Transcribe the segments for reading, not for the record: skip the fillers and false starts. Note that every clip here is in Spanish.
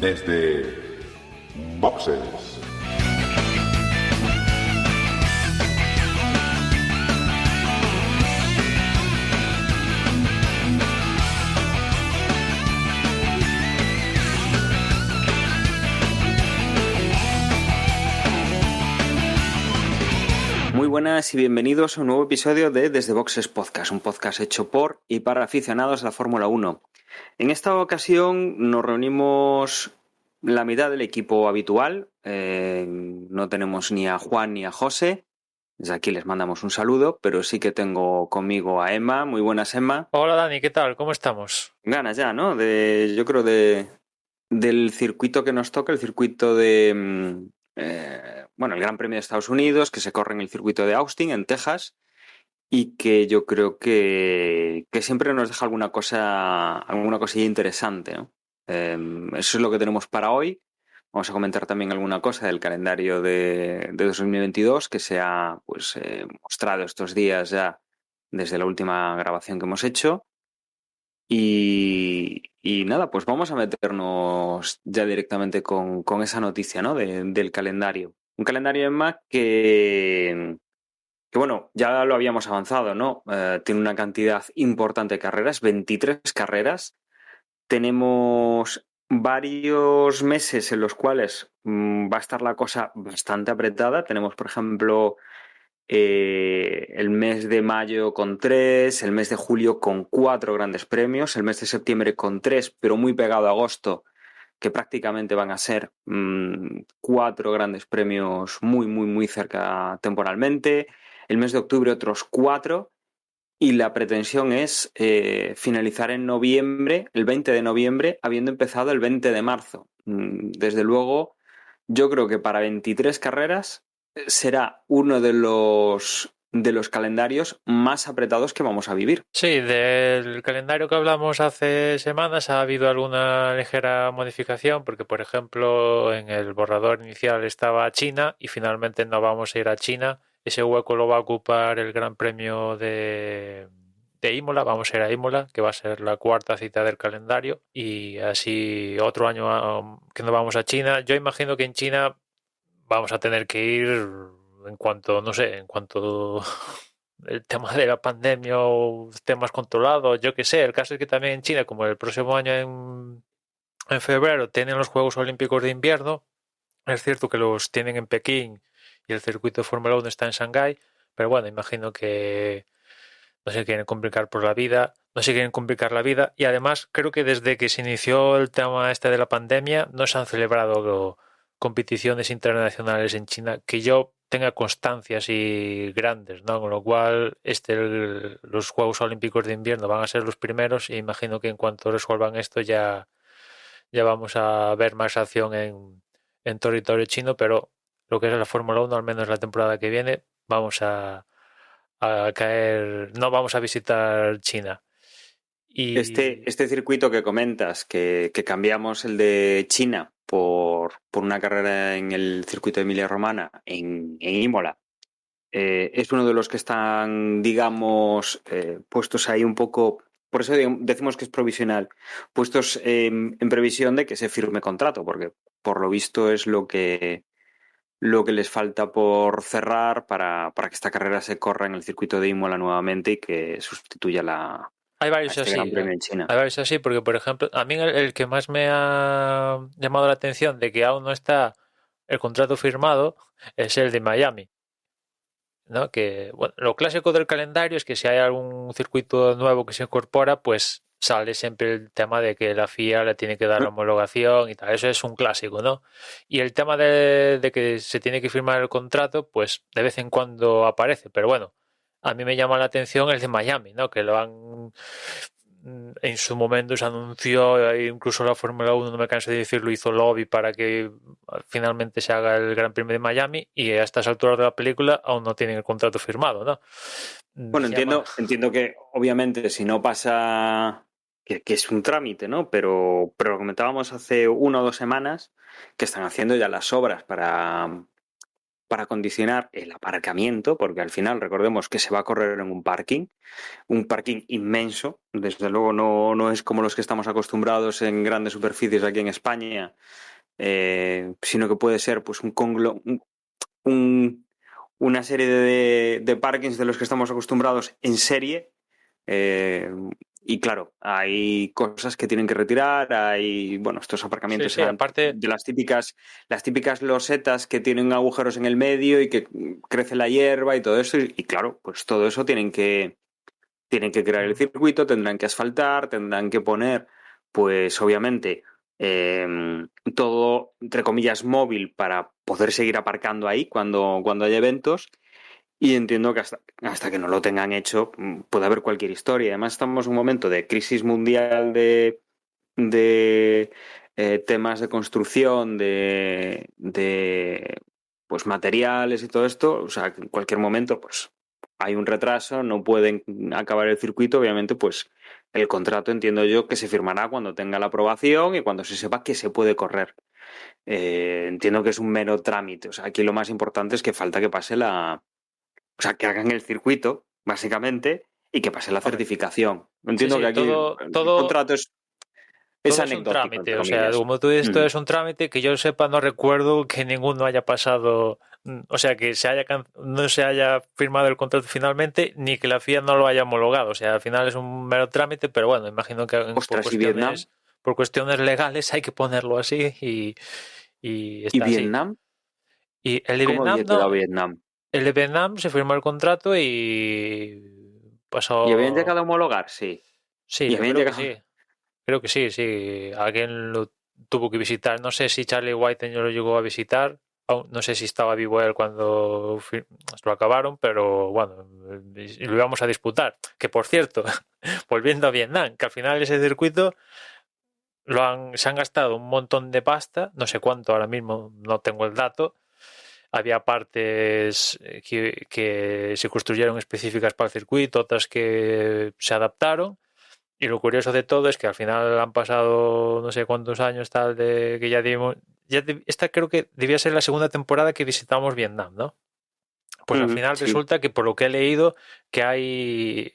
desde Boxes. Muy buenas y bienvenidos a un nuevo episodio de Desde Boxes Podcast, un podcast hecho por y para aficionados a la Fórmula 1. En esta ocasión nos reunimos la mitad del equipo habitual, no tenemos ni a Juan ni a José, desde aquí les mandamos un saludo, pero sí que tengo conmigo a Emma. Muy buenas, Emma. Hola Dani, ¿qué tal? ¿Cómo estamos? Ganas ya, ¿no? Yo creo del circuito que nos toca, el circuito de... el Gran Premio de Estados Unidos, que se corre en el circuito de Austin, en Texas, y que yo creo que siempre nos deja alguna cosilla interesante, ¿no? Eso es lo que tenemos para hoy. Vamos a comentar también alguna cosa del calendario de 2022 que se ha mostrado estos días ya desde la última grabación que hemos hecho. Y nada, pues vamos a meternos ya directamente con esa noticia, ¿no? Del calendario. Un calendario en Mac que bueno, ya lo habíamos avanzado, ¿no? Tiene una cantidad importante de carreras, 23 carreras. Tenemos varios meses en los cuales va a estar la cosa bastante apretada. Tenemos, por ejemplo, el mes de mayo con 3, el mes de julio con 4 grandes premios, el mes de septiembre con 3, pero muy pegado a agosto, que prácticamente van a ser 4 grandes premios muy, muy, muy cerca temporalmente. El mes de octubre otros 4 y la pretensión es finalizar en noviembre, el 20 de noviembre, habiendo empezado el 20 de marzo. Desde luego, yo creo que para 23 carreras será uno de los calendarios más apretados que vamos a vivir. Sí, del calendario que hablamos hace semanas ha habido alguna ligera modificación porque, por ejemplo, en el borrador inicial estaba China y finalmente no vamos a ir a China. Ese hueco lo va a ocupar el Gran Premio de Imola, vamos a ir a Imola, que va a ser la cuarta cita del calendario y así otro año que no vamos a China. Yo imagino que en China vamos a tener que ir en cuanto el tema de la pandemia o esté más controlado, yo qué sé. El caso es que también en China, como el próximo año en febrero tienen los Juegos Olímpicos de Invierno, es cierto que los tienen en Pekín y el circuito de Fórmula 1 está en Shanghái, pero bueno, imagino que no se quieren complicar por la vida, no se quieren complicar la vida y además creo que desde que se inició el tema este de la pandemia no se han celebrado competiciones internacionales en China que yo tenga constancias y grandes, ¿no? Con lo cual los Juegos Olímpicos de Invierno van a ser los primeros e imagino que en cuanto resuelvan esto ya vamos a ver más acción en territorio chino, pero lo que es la Fórmula 1, al menos la temporada que viene, vamos a caer, no vamos a visitar China. Y Este circuito que comentas, que cambiamos el de China por una carrera en el circuito de Emilia-Romagna en Imola, es uno de los que están, digamos, puestos ahí un poco, por eso decimos que es provisional, puestos en previsión de que se firme contrato, porque por lo visto es lo que les falta por cerrar para que esta carrera se corra en el circuito de Imola nuevamente y que sustituya hay a varios este Gran así, Premio en China. hay varios así, porque por ejemplo, a mí el que más me ha llamado la atención de que aún no está el contrato firmado es el de Miami, ¿no? Que bueno, lo clásico del calendario es que si hay algún circuito nuevo que se incorpora, pues sale siempre el tema de que la FIA le tiene que dar la homologación y tal. Eso es un clásico, ¿no? Y el tema de que se tiene que firmar el contrato, pues de vez en cuando aparece. Pero bueno, a mí me llama la atención el de Miami, ¿no? Que lo han en su momento se anunció, incluso la Fórmula 1, no me canso de decirlo, hizo lobby para que finalmente se haga el Gran Premio de Miami y a estas alturas de la película aún no tienen el contrato firmado, ¿no? Bueno, entiendo que obviamente si no pasa, que es un trámite, ¿no? Pero lo comentábamos hace 1 o 2 semanas que están haciendo ya las obras para para condicionar el aparcamiento, porque al final recordemos que se va a correr en un parking inmenso, desde luego no es como los que estamos acostumbrados en grandes superficies aquí en España, sino que puede ser pues una serie de parkings de los que estamos acostumbrados en serie. Y claro, hay cosas que tienen que retirar, hay, bueno, estos aparcamientos Sí, eran aparte, de las típicas losetas que tienen agujeros en el medio y que crece la hierba y todo eso, y claro, pues todo eso tienen que crear el circuito, tendrán que asfaltar, tendrán que poner, pues obviamente, todo, entre comillas, móvil para poder seguir aparcando ahí cuando haya eventos. Y entiendo que hasta que no lo tengan hecho puede haber cualquier historia. Además estamos en un momento de crisis mundial de temas de construcción, de pues materiales y todo esto. O sea, que en cualquier momento pues hay un retraso, no pueden acabar el circuito. Obviamente pues el contrato entiendo yo que se firmará cuando tenga la aprobación y cuando se sepa que se puede correr. Entiendo que es un mero trámite. O sea, aquí lo más importante es que falta que pase o sea, que hagan el circuito, básicamente, y que pase la hombre, certificación. sí, Entiendo que sí, aquí el contrato es todo es un anecdótico, entre trámite, o sea, comillas. como tú dices, todo Mm. es un trámite que yo sepa, no recuerdo que ninguno haya pasado, o sea, que no se haya firmado el contrato finalmente, ni que la FIA no lo haya homologado, o sea, al final es un mero trámite, pero bueno, imagino que Ostras, ¿y Vietnam? por cuestiones legales hay que ponerlo así y ¿Y está así. Vietnam? Y el de ¿Cómo Vietnam había no, quedado Vietnam? el de Vietnam se firmó el contrato y ¿Y habían pasó, llegado a homologar? Sí. sí, ¿Y yo habían creo que llegado? sí. Creo que sí, sí. Alguien lo tuvo que visitar. No sé si Charlie White no lo llegó a visitar. No sé si estaba vivo él cuando lo acabaron, pero bueno, y lo íbamos a disputar. Que por cierto, volviendo a Vietnam, que al final ese circuito se han gastado un montón de pasta, no sé cuánto ahora mismo, no tengo el dato. Había partes que se construyeron específicas para el circuito, otras que se adaptaron. Y lo curioso de todo es que al final han pasado no sé cuántos años tal de que ya dimos. Esta creo que debía ser la segunda temporada que visitamos Vietnam, ¿no? Pues al Ujú, final sí. resulta que por lo que he leído que hay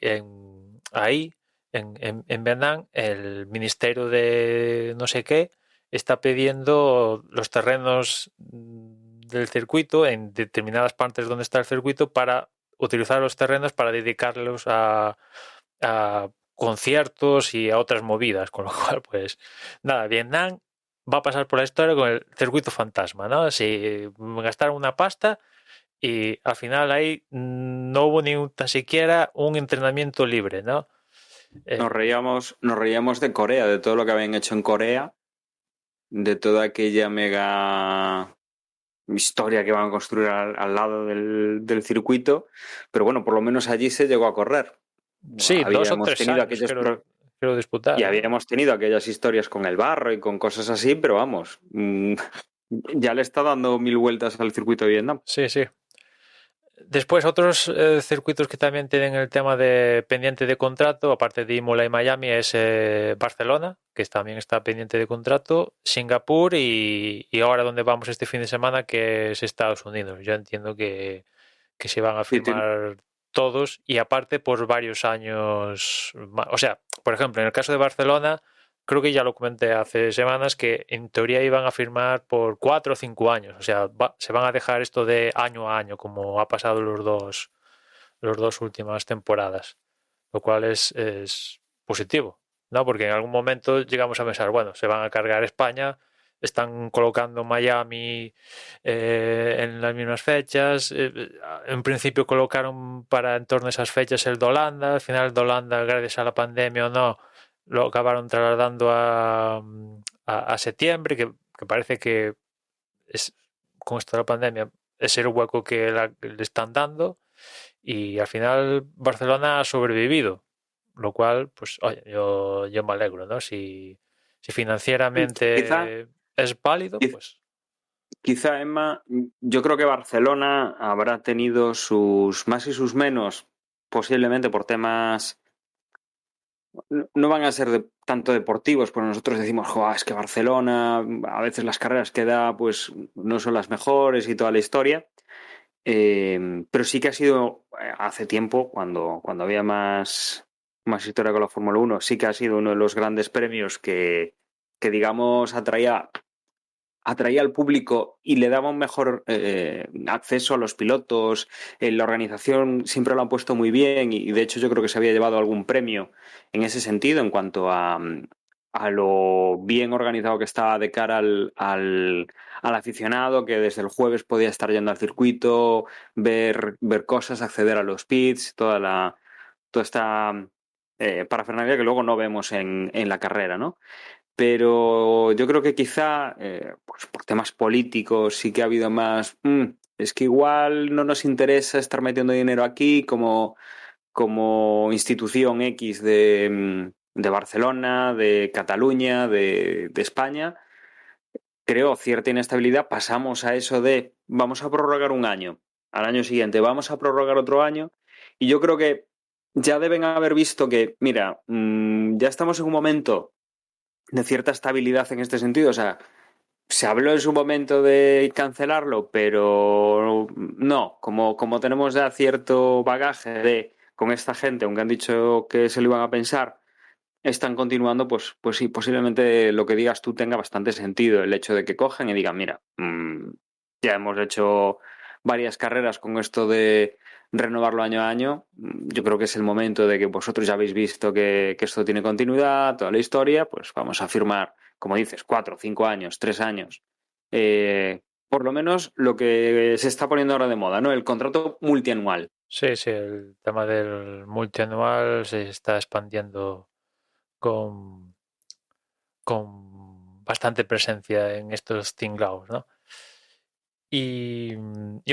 ahí en Vietnam el ministerio de no sé qué está pidiendo los terrenos del circuito en determinadas partes donde está el circuito para utilizar los terrenos para dedicarlos a conciertos y a otras movidas, con lo cual, pues nada, Vietnam va a pasar por la historia con el circuito fantasma, ¿no? Si gastaron una pasta y al final ahí no hubo ni tan siquiera un entrenamiento libre, ¿no? Eh, Nos reíamos de Corea, de todo lo que habían hecho en Corea, de toda aquella mega historia que van a construir al lado del circuito, pero bueno, por lo menos allí se llegó a correr. sí, dos o Habíamos tres tenido años aquellos quiero y disputar, ¿eh? habíamos tenido aquellas historias con el barro y con cosas así, pero vamos, ya le está dando mil vueltas al circuito de Vietnam. Sí, sí. Después, otros circuitos que también tienen el tema de pendiente de contrato, aparte de Imola y Miami, es Barcelona, que también está pendiente de contrato, Singapur y ahora donde vamos este fin de semana, que es Estados Unidos. Yo entiendo que se van a Sí, firmar todos y aparte por varios años. O sea, por ejemplo, en el caso de Barcelona, creo que ya lo comenté hace semanas que en teoría iban a firmar por 4 o 5 años. O sea, se van a dejar esto de año a año, como ha pasado los dos últimas temporadas, lo cual es positivo, ¿no? Porque en algún momento llegamos a pensar, bueno, se van a cargar España, están colocando Miami en las mismas fechas. En principio colocaron para en torno a esas fechas el de Holanda, al final el de Holanda, gracias a la pandemia o no, lo acabaron trasladando a septiembre, que parece que es, con esto de la pandemia es el hueco que le están dando y al final Barcelona ha sobrevivido, lo cual, pues, oye, yo me alegro, ¿no? Si quizá, financieramente es válido, pues quizá Emma, yo creo que Barcelona habrá tenido sus más y sus menos, posiblemente por temas no van a ser tanto deportivos, porque nosotros decimos, "Joa, es que Barcelona, a veces las carreras que da, pues no son las mejores y toda la historia". Pero sí que ha sido hace tiempo, cuando había más historia con la Fórmula 1, sí que ha sido uno de los grandes premios que digamos, atraía al público y le daba un mejor acceso a los pilotos. La organización siempre lo han puesto muy bien y de hecho yo creo que se había llevado algún premio en ese sentido en cuanto a lo bien organizado que estaba de cara al aficionado, que desde el jueves podía estar yendo al circuito, ver cosas, acceder a los pits, toda esta parafernalia que luego no vemos en la carrera, ¿no? Pero yo creo que quizá, pues por temas políticos, sí que ha habido más. Es que igual no nos interesa estar metiendo dinero aquí como institución X de Barcelona, de Cataluña, de España. Creo cierta inestabilidad. Pasamos a eso de vamos a prorrogar un año, al año siguiente vamos a prorrogar otro año. Y yo creo que ya deben haber visto que, mira, ya estamos en un momento de cierta estabilidad en este sentido. O sea, se habló en su momento de cancelarlo, pero no, como tenemos ya cierto bagaje con esta gente, aunque han dicho que se lo iban a pensar, están continuando, pues sí, posiblemente lo que digas tú tenga bastante sentido. El hecho de que cogen y digan, mira, ya hemos hecho varias carreras con esto de renovarlo año a año. Yo creo que es el momento de que vosotros ya habéis visto que esto tiene continuidad, toda la historia, pues vamos a firmar, como dices, 4, 5 años, 3 años. Por lo menos lo que se está poniendo ahora de moda, ¿no? El contrato multianual. Sí, sí, el tema del multianual se está expandiendo con, con bastante presencia en estos tinglaos, ¿no? Y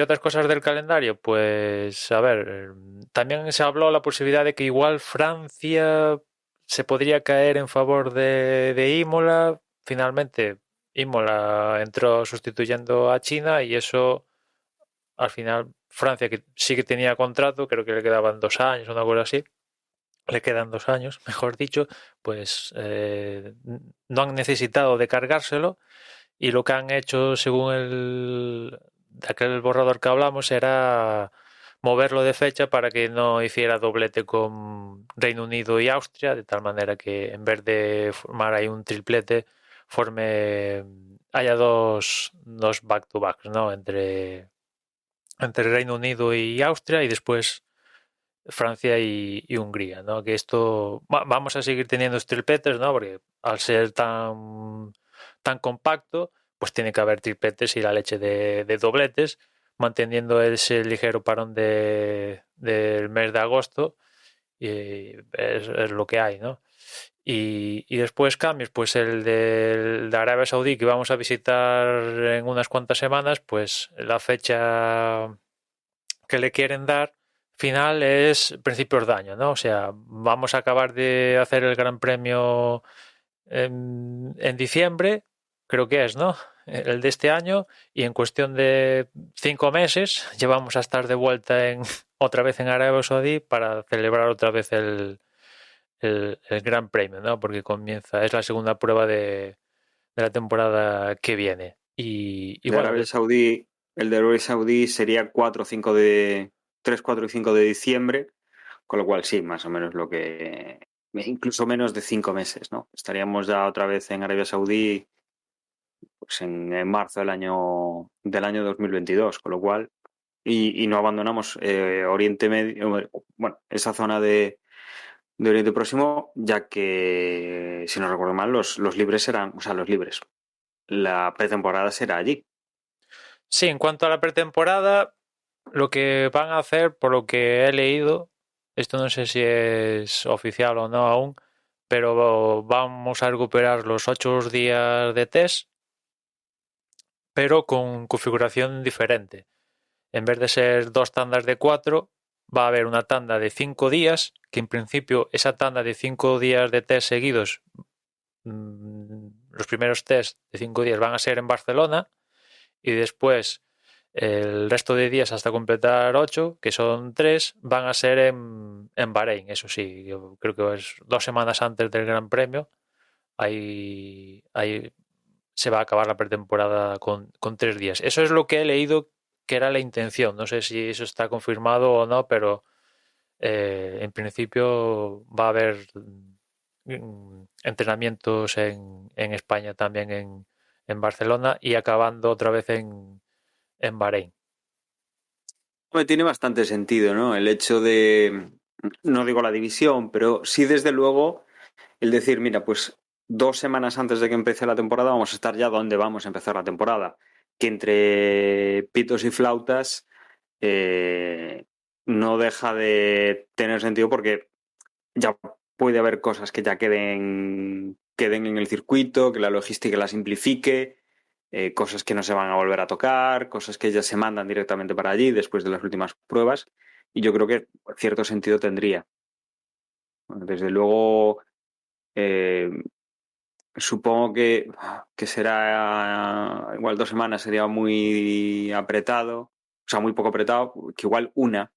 otras cosas del calendario, pues a ver, también se habló la posibilidad de que igual Francia se podría caer en favor de Imola. Finalmente, Imola entró sustituyendo a China y eso al final Francia, que sí que tenía contrato, creo que le quedaban 2 años, una cosa así, le quedan 2 años, mejor dicho, pues no han necesitado de cargárselo y lo que han hecho, según aquel borrador que hablamos, era moverlo de fecha para que no hiciera doblete con Reino Unido y Austria, de tal manera que en vez de formar ahí un triplete, haya dos back-to-backs, ¿no? Entre Reino Unido y Austria y después Francia y Hungría, ¿no? Que esto vamos a seguir teniendo tripletes, ¿no? Porque al ser tan compacto, pues tiene que haber tripletes y la leche de dobletes, manteniendo ese ligero parón del mes de agosto, y es lo que hay, ¿no? Y después cambios, pues el de Arabia Saudí que vamos a visitar en unas cuantas semanas, pues la fecha que le quieren dar final es principios de año, ¿no? O sea, vamos a acabar de hacer el Gran Premio en diciembre, creo que es, ¿no? El de este año, y en cuestión de 5 meses ya vamos a estar de vuelta otra vez en Arabia Saudí para celebrar otra vez el Gran Premio, ¿no? Porque es la segunda prueba de la temporada que viene. Y De bueno, Arabia Saudí, el de Arabia Saudí sería 3, 4 y 5 de diciembre, con lo cual sí, más o menos incluso menos de 5 meses, ¿no? Estaríamos ya otra vez en Arabia Saudí, pues en marzo del año 2022, con lo cual, y no abandonamos Oriente Medio, bueno, esa zona de Oriente Próximo, ya que, si no recuerdo mal, los libres serán, o sea, los libres, la pretemporada será allí. sí, en cuanto a la pretemporada, lo que van a hacer, por lo que he leído, esto no sé si es oficial o no aún, pero vamos a recuperar los 8 días de test, pero con configuración diferente. En vez de ser 2 tandas de 4, va a haber una tanda de 5 días, que en principio esa tanda de 5 días de test seguidos, los primeros test de 5 días van a ser en Barcelona y después el resto de días hasta completar 8, que son 3, van a ser en Bahrein. Eso sí, yo creo que es 2 semanas antes del Gran Premio. Ahí se va a acabar la pretemporada con 3 días. Eso es lo que he leído que era la intención. No sé si eso está confirmado o no, pero en principio va a haber entrenamientos en España también, en Barcelona, y acabando otra vez en Bahrein. Hombre, tiene bastante sentido, ¿no? El hecho de, no digo la división, pero sí desde luego el decir, mira, pues 2 semanas antes de que empiece la temporada vamos a estar ya donde vamos a empezar la temporada. Que entre pitos y flautas no deja de tener sentido porque ya puede haber cosas que ya queden en el circuito, que la logística la simplifique, cosas que no se van a volver a tocar, cosas que ya se mandan directamente para allí después de las últimas pruebas, y yo creo que cierto sentido tendría. Desde luego, eh, supongo que será igual 2 semanas sería muy apretado, o sea, muy poco apretado, que igual una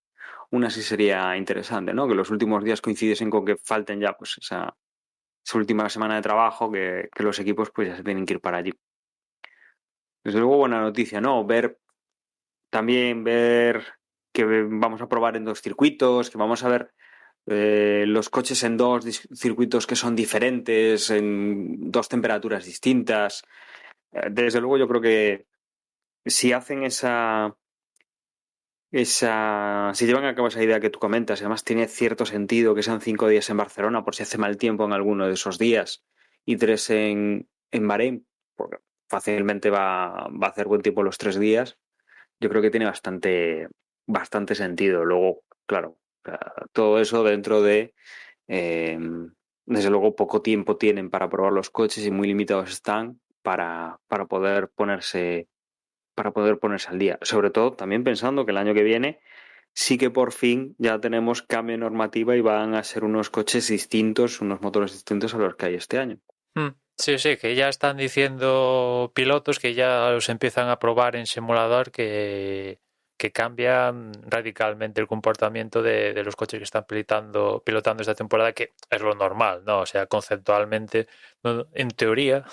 sí sería interesante, ¿no? Que los últimos días coincidiesen con que falten ya pues esa última semana de trabajo, que los equipos pues ya se tienen que ir para allí. Desde luego, buena noticia, ¿no? También ver que vamos a probar en 2 circuitos, que vamos a ver los coches en 2 circuitos que son diferentes, en 2 temperaturas distintas. Desde luego, yo creo que si hacen si llevan a cabo esa idea que tú comentas, además tiene cierto sentido que sean 5 días en Barcelona por si hace mal tiempo en alguno de esos días y 3 en Bahrein, porque fácilmente va a hacer buen tiempo los 3 días. Yo creo que tiene bastante sentido. Luego, claro, todo eso dentro de, eh, desde luego, poco tiempo tienen para probar los coches y muy limitados están para poder ponerse al día. Sobre todo, también pensando que el año que viene sí que por fin ya tenemos cambio de normativa y van a ser unos coches distintos, unos motores distintos a los que hay este año. Sí, sí, que ya están diciendo pilotos que ya los empiezan a probar en simulador que cambian radicalmente el comportamiento de los coches que están pilotando esta temporada, que es lo normal, ¿no? O sea, conceptualmente, en teoría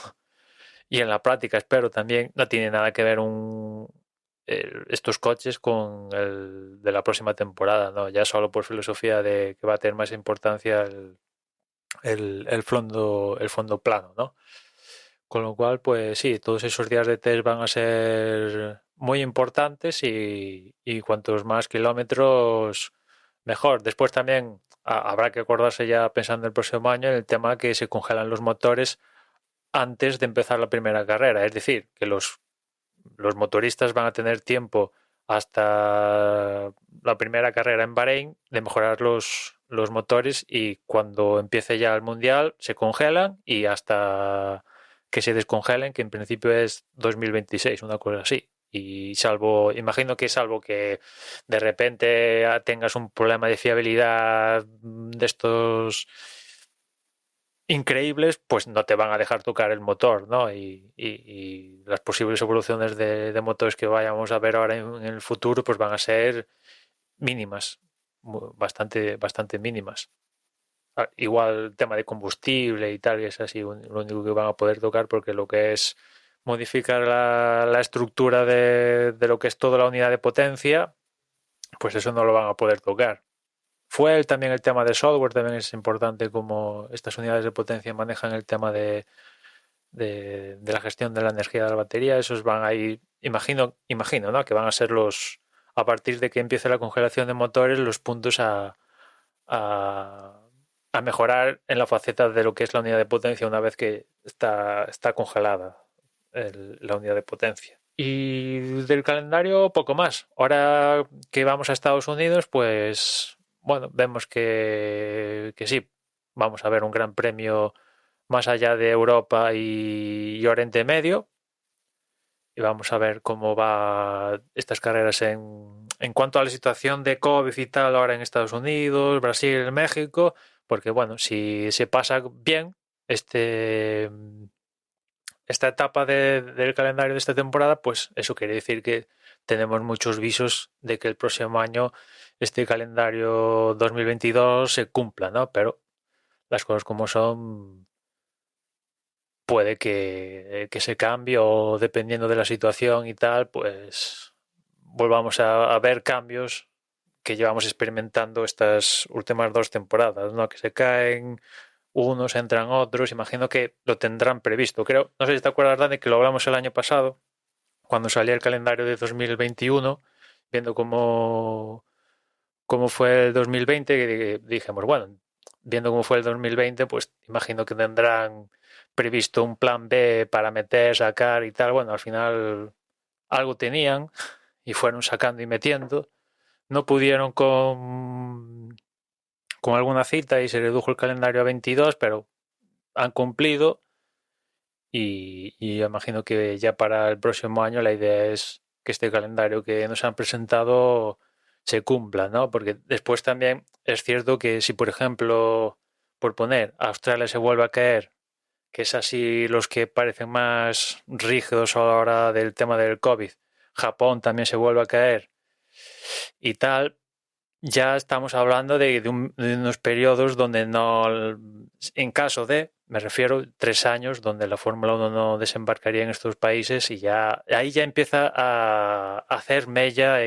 y en la práctica, espero también, no tiene nada que ver estos coches con el de la próxima temporada, ¿no? Ya solo por filosofía de que va a tener más importancia el fondo plano, ¿no? Con lo cual, pues sí, todos esos días de test van a ser muy importantes y cuantos más kilómetros, mejor. Después también habrá que acordarse ya pensando el próximo año en el tema que se congelan los motores antes de empezar la primera carrera. Es decir, que los motoristas van a tener tiempo hasta la primera carrera en Bahrein de mejorar los motores y cuando empiece ya el mundial se congelan y hasta que se descongelen, que en principio es 2026, una cosa así. Y imagino que salvo que de repente tengas un problema de fiabilidad de estos increíbles, pues no te van a dejar tocar el motor, ¿no? Y las posibles evoluciones de motores que vayamos a ver ahora en el futuro, pues van a ser mínimas, bastante mínimas. Igual el tema de combustible y tal, y es así lo único que van a poder tocar, porque lo que es modificar la estructura de lo que es toda la unidad de potencia, pues eso no lo van a poder tocar. También el tema de software, también es importante cómo estas unidades de potencia manejan el tema de la gestión de la energía de la batería. Esos van a ir, imagino, ¿no? Que van a ser a partir de que empiece la congelación de motores, los puntos a, a mejorar en la faceta de lo que es la unidad de potencia una vez que está congelada la unidad de potencia. Y del calendario, poco más. Ahora que vamos a Estados Unidos, pues bueno, vemos que sí, vamos a ver un gran premio más allá de Europa y Oriente Medio. Y vamos a ver cómo va estas carreras en cuanto a la situación de COVID y tal ahora en Estados Unidos, Brasil, México, porque bueno, si se pasa bien esta etapa del calendario de esta temporada, pues eso quiere decir que tenemos muchos visos de que el próximo año este calendario 2022 se cumpla, ¿no? Pero las cosas como son, puede que se cambie o dependiendo de la situación y tal, pues volvamos a ver cambios que llevamos experimentando estas últimas 2 temporadas, ¿no? Que se caen unos, entran otros. Imagino que lo tendrán previsto. Creo, no sé si te acuerdas, Dani, que lo hablamos el año pasado, cuando salía el calendario de 2021, viendo cómo fue el 2020, que dijimos, bueno, viendo cómo fue el 2020, pues imagino que tendrán previsto un plan B para meter, sacar y tal. Bueno, al final algo tenían y fueron sacando y metiendo. No pudieron con alguna cita y se redujo el calendario a 22, pero han cumplido y imagino que ya para el próximo año la idea es que este calendario que nos han presentado se cumpla, ¿no? Porque después también es cierto que si, por ejemplo, por poner, Australia se vuelve a caer, que es así los que parecen más rígidos a la hora del tema del COVID, Japón también se vuelve a caer y tal, ya estamos hablando de unos periodos donde no, en caso de, me refiero, 3 años, donde la Fórmula 1 no desembarcaría en estos países y ya ahí ya empieza a hacer mella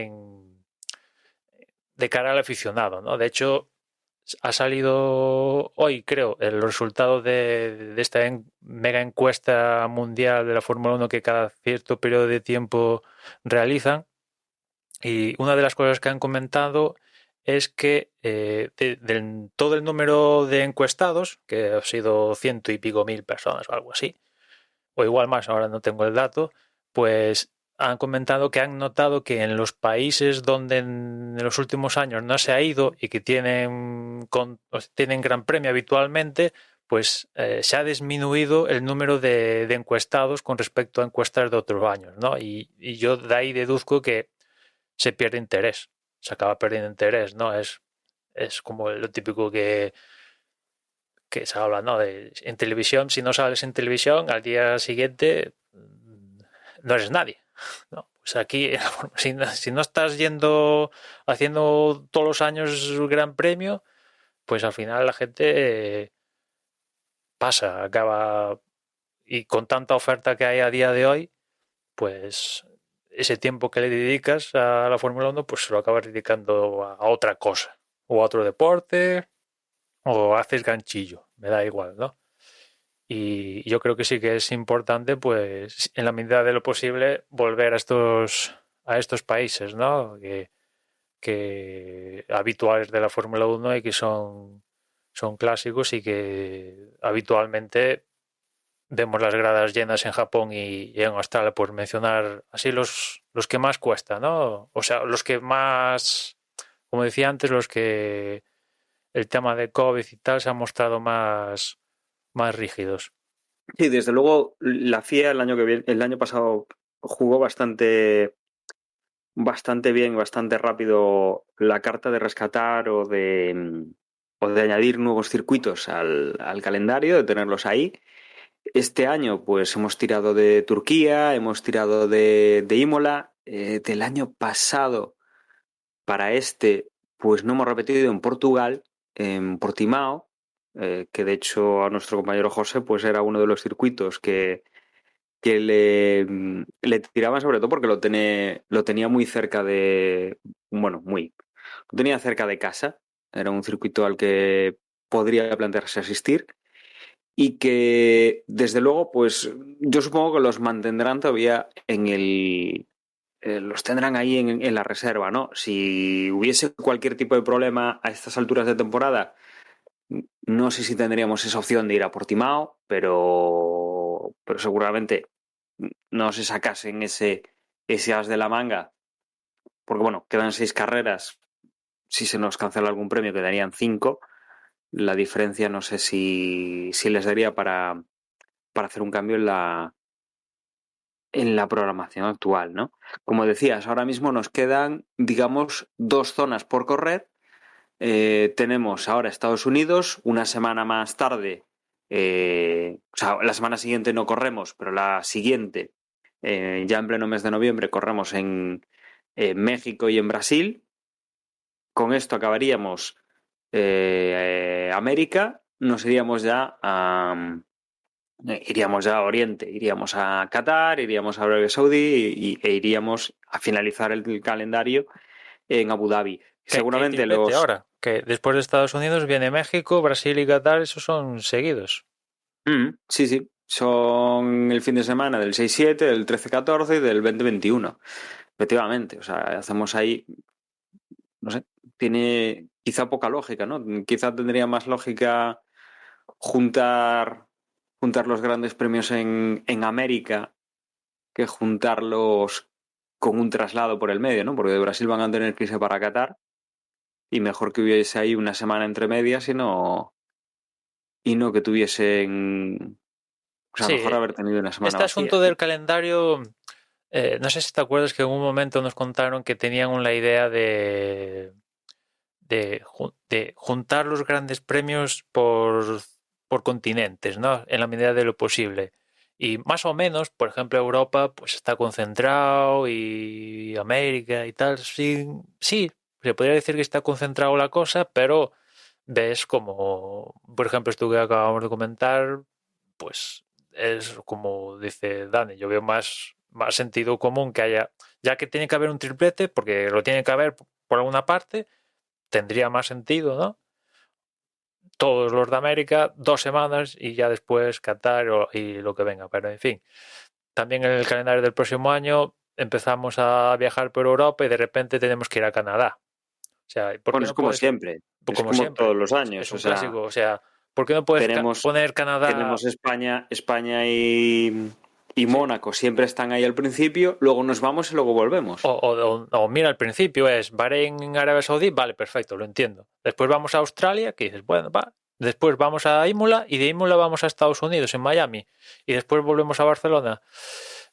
de cara al aficionado, ¿no? De hecho, ha salido hoy, creo, el resultado de esta mega encuesta mundial de la Fórmula 1 que cada cierto periodo de tiempo realizan. Y una de las cosas que han comentado es que de todo el número de encuestados, que ha sido 100 y pico mil personas o algo así, o igual más, ahora no tengo el dato, pues han comentado que han notado que en los países donde en los últimos años no se ha ido y que tienen gran premio habitualmente, pues se ha disminuido el número de encuestados con respecto a encuestas de otros años, ¿no? Y yo de ahí deduzco que se pierde interés, se acaba perdiendo interés, ¿no? Es como lo típico que se habla, ¿no? En televisión, si no sales en televisión, al día siguiente no eres nadie, ¿no? Pues aquí, si no estás haciendo todos los años un gran premio, pues al final la gente acaba, y con tanta oferta que hay a día de hoy, pues ese tiempo que le dedicas a la Fórmula 1, pues se lo acabas dedicando a otra cosa, o a otro deporte, o haces ganchillo, me da igual, ¿no? Y yo creo que sí que es importante, pues, en la medida de lo posible, volver a estos países, ¿no? Que habituales de la Fórmula 1 y que son clásicos y que habitualmente vemos las gradas llenas en Japón y en Australia, por mencionar así los que más cuesta, ¿no? O sea, los que más, como decía antes, los que el tema de COVID y tal se han mostrado más rígidos. Sí, desde luego la FIA el año pasado jugó bastante bien, bastante rápido la carta de rescatar o de añadir nuevos circuitos al calendario, de tenerlos ahí. Este año, pues hemos tirado de Turquía, hemos tirado de Imola. Del año pasado para este, pues no hemos repetido en Portugal, en Portimao, que de hecho a nuestro compañero José, pues era uno de los circuitos que le tiraban, sobre todo porque lo tenía muy cerca lo tenía cerca de casa. Era un circuito al que podría plantearse asistir y que desde luego, pues yo supongo que los mantendrán todavía los tendrán ahí en la reserva, ¿no? Si hubiese cualquier tipo de problema a estas alturas de temporada, no sé si tendríamos esa opción de ir a Portimao, pero seguramente no se sacasen ese as de la manga, porque bueno, quedan 6 carreras. Si se nos cancela algún premio, quedarían 5. La diferencia no sé si les daría para hacer un cambio en la programación actual, ¿no? Como decías, ahora mismo nos quedan, digamos, 2 zonas por correr. Tenemos ahora Estados Unidos, una semana más tarde, o sea, la semana siguiente no corremos, pero la siguiente, ya en pleno mes de noviembre, corremos en México y en Brasil. Con esto acabaríamos América, nos iríamos ya a Oriente, iríamos a Qatar, iríamos a Arabia Saudí e iríamos a finalizar el calendario en Abu Dhabi. Seguramente que ahora, que después de Estados Unidos viene México, Brasil y Qatar, esos son seguidos. Sí. Son el fin de semana del 6-7, del 13-14 y del 20-21. Efectivamente. O sea, hacemos ahí, no sé, tiene quizá poca lógica, ¿no? Quizá tendría más lógica juntar los grandes premios en América que juntarlos con un traslado por el medio, ¿no? Porque de Brasil van a tener que irse para Qatar y mejor que hubiese ahí una semana entre medias y no que tuviesen, o sea, Sí, mejor haber tenido una semana este vacía. asunto del calendario, no sé si te acuerdas que en un momento nos contaron que tenían la idea de juntar los grandes premios por continentes, ¿no? En la medida de lo posible. Y más o menos, por ejemplo, Europa pues está concentrado y América y tal, sí, sí, se podría decir que está concentrado la cosa, pero ves como, por ejemplo, esto que acabamos de comentar, pues es como dice Dani, yo veo más sentido común que haya, ya que tiene que haber un triplete, porque lo tiene que haber por alguna parte, tendría más sentido, ¿no? Todos los de América, 2 semanas y ya después Qatar y lo que venga. Pero en fin, también en el calendario del próximo año empezamos a viajar por Europa y de repente tenemos que ir a Canadá. O sea, ¿por qué Bueno, es no como puedes? siempre, Pues es como como siempre, todos los es años, o un sea, clásico. O sea, ¿por qué no puedes tenemos poner Canadá España y Mónaco siempre están ahí al principio, luego nos vamos y luego volvemos. o mira, al principio es Bahrein en Arabia Saudí, vale, perfecto, lo entiendo. Después vamos a Australia, que dices, bueno, va. Después vamos a Imola y de Imola vamos a Estados Unidos, en Miami. Y después volvemos a Barcelona.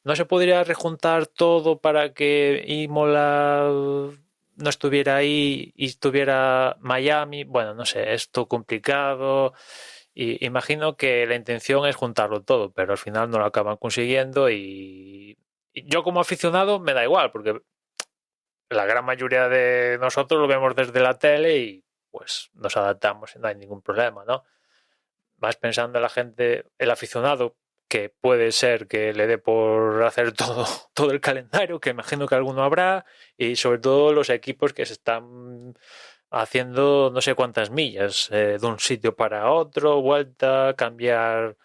¿No se podría rejuntar todo para que Imola no estuviera ahí y estuviera Miami? Bueno, no sé, es todo complicado. Y imagino que la intención es juntarlo todo, pero al final no lo acaban consiguiendo y yo como aficionado me da igual, porque la gran mayoría de nosotros lo vemos desde la tele y pues nos adaptamos y no hay ningún problema, ¿no? Vas pensando en la gente, el aficionado, que puede ser que le dé por hacer todo el calendario, que imagino que alguno habrá, y sobre todo los equipos que se están haciendo no sé cuántas millas, de un sitio para otro, vuelta, cambiar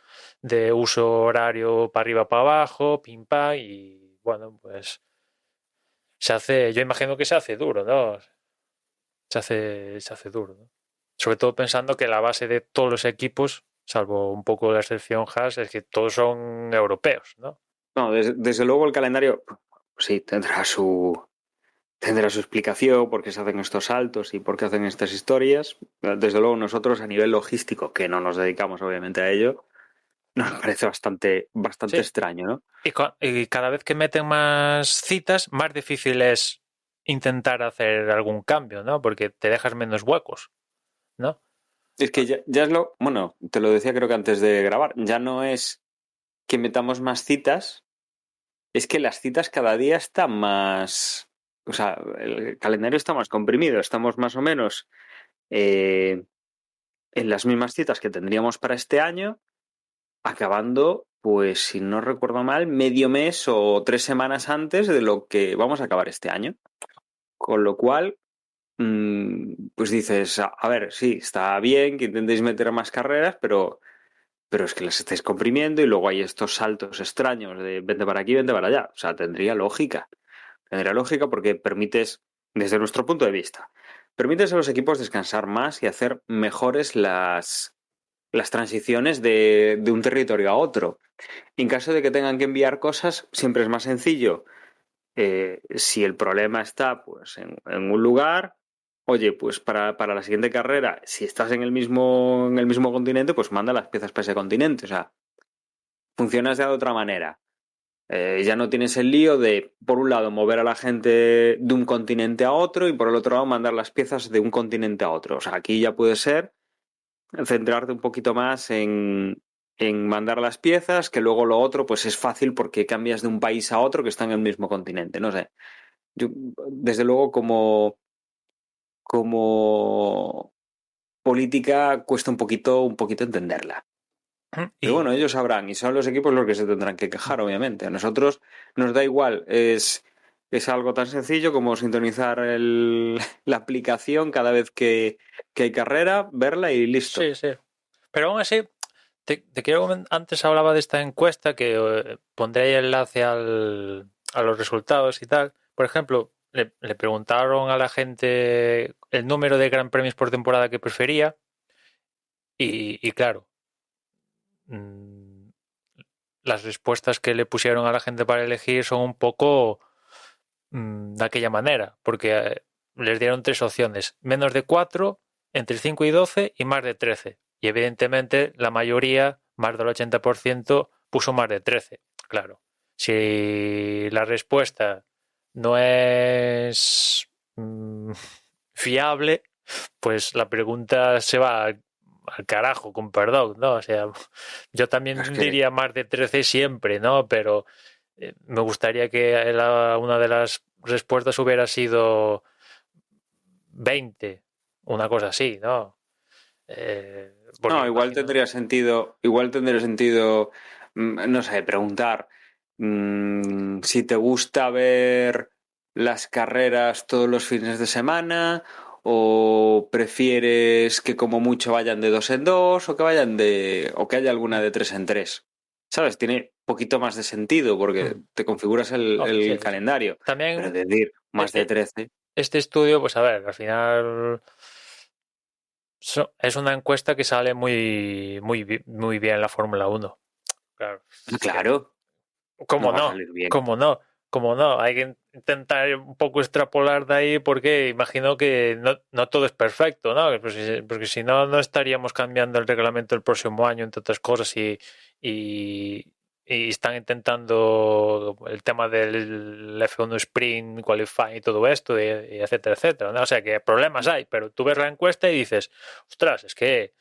de uso horario para arriba para abajo, pim pam, y bueno, pues yo imagino que se hace duro, ¿no? Se hace duro, ¿no? Sobre todo pensando que la base de todos los equipos, salvo un poco la excepción Haas, es que todos son europeos, ¿no? No, desde luego el calendario, sí, tendrá su explicación por qué se hacen estos saltos y por qué hacen estas historias. Desde luego nosotros a nivel logístico, que no nos dedicamos obviamente a ello, nos parece bastante Sí. extraño, ¿no? Y cada vez que meten más citas, más difícil es intentar hacer algún cambio, ¿no? Porque te dejas menos huecos, ¿no? Es que ya es bueno, te lo decía creo que antes de grabar, ya no es que metamos más citas, es que las citas cada día están más, o sea, el calendario está más comprimido, estamos más o menos en las mismas citas que tendríamos para este año, acabando, pues si no recuerdo mal, medio mes o 3 semanas antes de lo que vamos a acabar este año. Con lo cual, pues dices, a ver, sí, está bien que intentéis meter más carreras, pero es que las estáis comprimiendo y luego hay estos saltos extraños de vente para aquí, vente para allá. O sea, tendría lógica. Tendría lógica porque permites, desde nuestro punto de vista, permites a los equipos descansar más y hacer mejores las transiciones de un territorio a otro. En caso de que tengan que enviar cosas, siempre es más sencillo. Si el problema está pues en un lugar, oye, pues para la siguiente carrera, si estás en el mismo continente, pues manda las piezas para ese continente. O sea, funcionas de otra manera. Ya no tienes el lío de, por un lado, mover a la gente de un continente a otro y por el otro lado, mandar las piezas de un continente a otro. O sea, aquí ya puede ser centrarte un poquito más en mandar las piezas, que luego lo otro, pues es fácil porque cambias de un país a otro que está en el mismo continente. No sé. Yo, desde luego, como política, cuesta un poquito entenderla. Pero bueno, Y ellos sabrán y son los equipos los que se tendrán que quejar, obviamente. A nosotros nos da igual, es Es algo tan sencillo como sintonizar la aplicación cada vez que hay carrera, verla y listo. Sí, sí. Pero aún así, te quiero antes hablaba de esta encuesta que pondré ahí el enlace a los resultados y tal. Por ejemplo, le preguntaron a la gente el número de gran premios por temporada que prefería y claro, mm, las respuestas que le pusieron a la gente para elegir son un poco de aquella manera, porque les dieron 3 opciones, menos de 4, entre 5 y 12 y más de 13. Y evidentemente la mayoría, más del 80%, puso más de 13. Claro, si la respuesta no es fiable, pues la pregunta se va al carajo, con perdón, ¿no? O sea, yo Es también que, diría más de 13 siempre, ¿no? Pero me gustaría que una de las respuestas hubiera sido 20, una cosa así, ¿no? Porque no, imagino. igual tendría sentido, no sé, preguntar si te gusta ver las carreras todos los fines de semana o prefieres que como mucho vayan de 2 en 2 o o que haya alguna de 3 en 3. ¿Sabes? Tiene poquito más de sentido porque Mm. te configuras el, Oh, sí, el sí. calendario. Pero También decir eh, más de eh, 13. este estudio, pues a ver, al final es una encuesta que sale muy bien en la Fórmula 1. Claro, es que Claro, no ¿cómo va a no? salir bien. ¿Cómo no? ¿Cómo no? Hay que intentar un poco extrapolar de ahí porque imagino que no todo es perfecto, ¿no? Porque si no, no estaríamos cambiando el reglamento el próximo año, entre otras cosas, y, y están intentando el tema del F1 Sprint, Qualifying y todo esto, y etcétera, etcétera, ¿no? O sea que problemas hay, pero tú ves la encuesta y dices, ostras, es que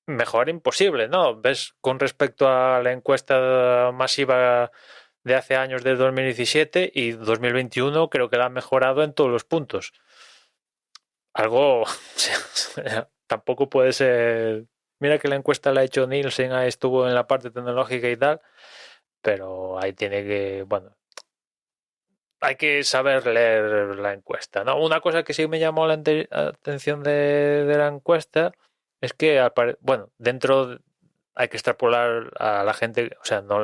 mejor imposible, ¿no? Ves con respecto a la encuesta masiva de hace años de 2017 y 2021 creo que la han mejorado en todos los puntos. Algo tampoco puede ser. Mira que la encuesta la ha hecho Nielsen, ahí estuvo en la parte tecnológica y tal, pero ahí tiene que, bueno, hay que saber leer la encuesta, ¿no? Una cosa que sí me llamó la atención de la encuesta es que, bueno, hay que extrapolar a la gente, o sea, no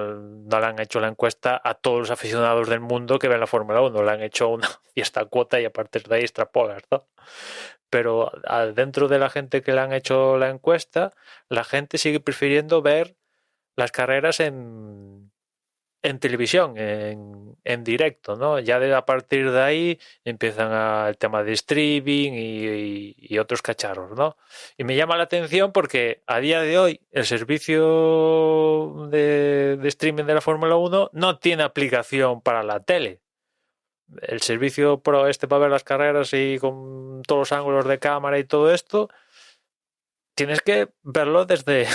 le han hecho la encuesta a todos los aficionados del mundo que ven la Fórmula 1, le han hecho una cierta cuota y a partir de ahí extrapolas, ¿no? Pero dentro de la gente que le han hecho la encuesta, la gente sigue prefiriendo ver las carreras en televisión, en directo, ¿no? A partir de ahí empiezan el tema de streaming y otros cacharros, ¿no? Y me llama la atención porque a día de hoy el servicio de streaming de la Fórmula 1 no tiene aplicación para la tele. El servicio pro para ver las carreras y con todos los ángulos de cámara y todo esto, tienes que verlo ¿desde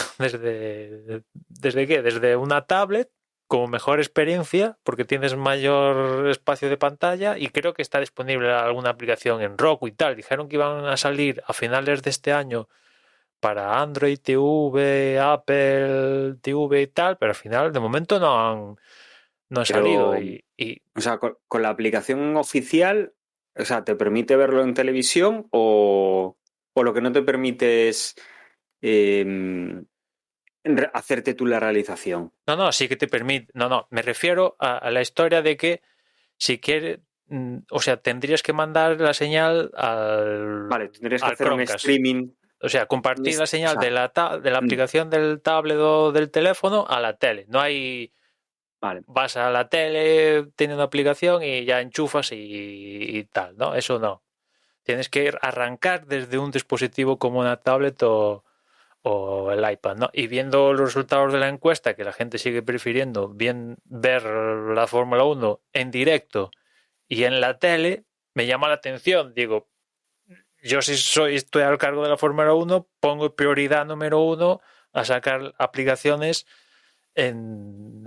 qué? Desde una tablet como mejor experiencia porque tienes mayor espacio de pantalla y creo que está disponible alguna aplicación en Roku y tal. Dijeron que iban a salir a finales de este año para Android TV, Apple TV y tal, pero al final de momento no han salido Pero, o sea, con la aplicación oficial, o sea, ¿te permite verlo en televisión o lo que no te permite es hacerte tú la realización? no, sí que te permite, no, me refiero a la historia de que si quieres, o sea, tendrías que mandar la señal Vale, tendrías que al hacer un Chromecast. streaming. O sea, compartir la O señal sea, de la mm, aplicación del tablet o del teléfono a la tele. No hay, vale. vas a la tele, tiene una aplicación y ya enchufas y tal, ¿no? Eso no. Tienes que arrancar desde un dispositivo como una tablet o el iPad, ¿no? Y viendo los resultados de la encuesta, que la gente sigue prefiriendo bien ver la Fórmula 1 en directo y en la tele, me llama la atención. Digo, yo si estoy al cargo de la Fórmula 1, pongo prioridad número uno a sacar aplicaciones en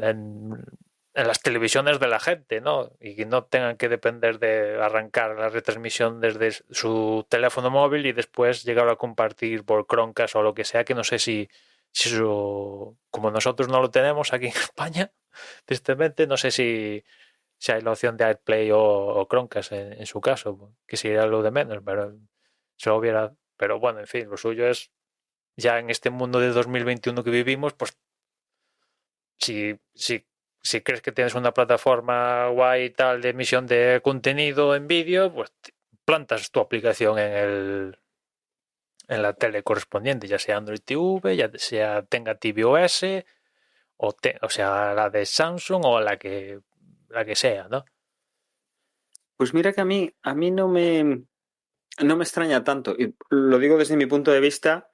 las televisiones de la gente, ¿no? Y que no tengan que depender de arrancar la retransmisión desde su teléfono móvil y después llegar a compartir por Chromecast o lo que sea, que no sé si eso, como nosotros no lo tenemos aquí en España, tristemente, no sé si hay la opción de AirPlay o Chromecast en su caso, que sería lo de menos, pero si lo hubiera, pero bueno, en fin, lo suyo es ya en este mundo de 2021 que vivimos, pues si, si, si crees que tienes una plataforma guay y tal de emisión de contenido en vídeo, pues plantas tu aplicación en la tele correspondiente, ya sea Android TV, ya sea tenga tvOS o sea la de Samsung o la que sea, ¿no? Pues mira que a mí no me extraña tanto. Y lo digo desde mi punto de vista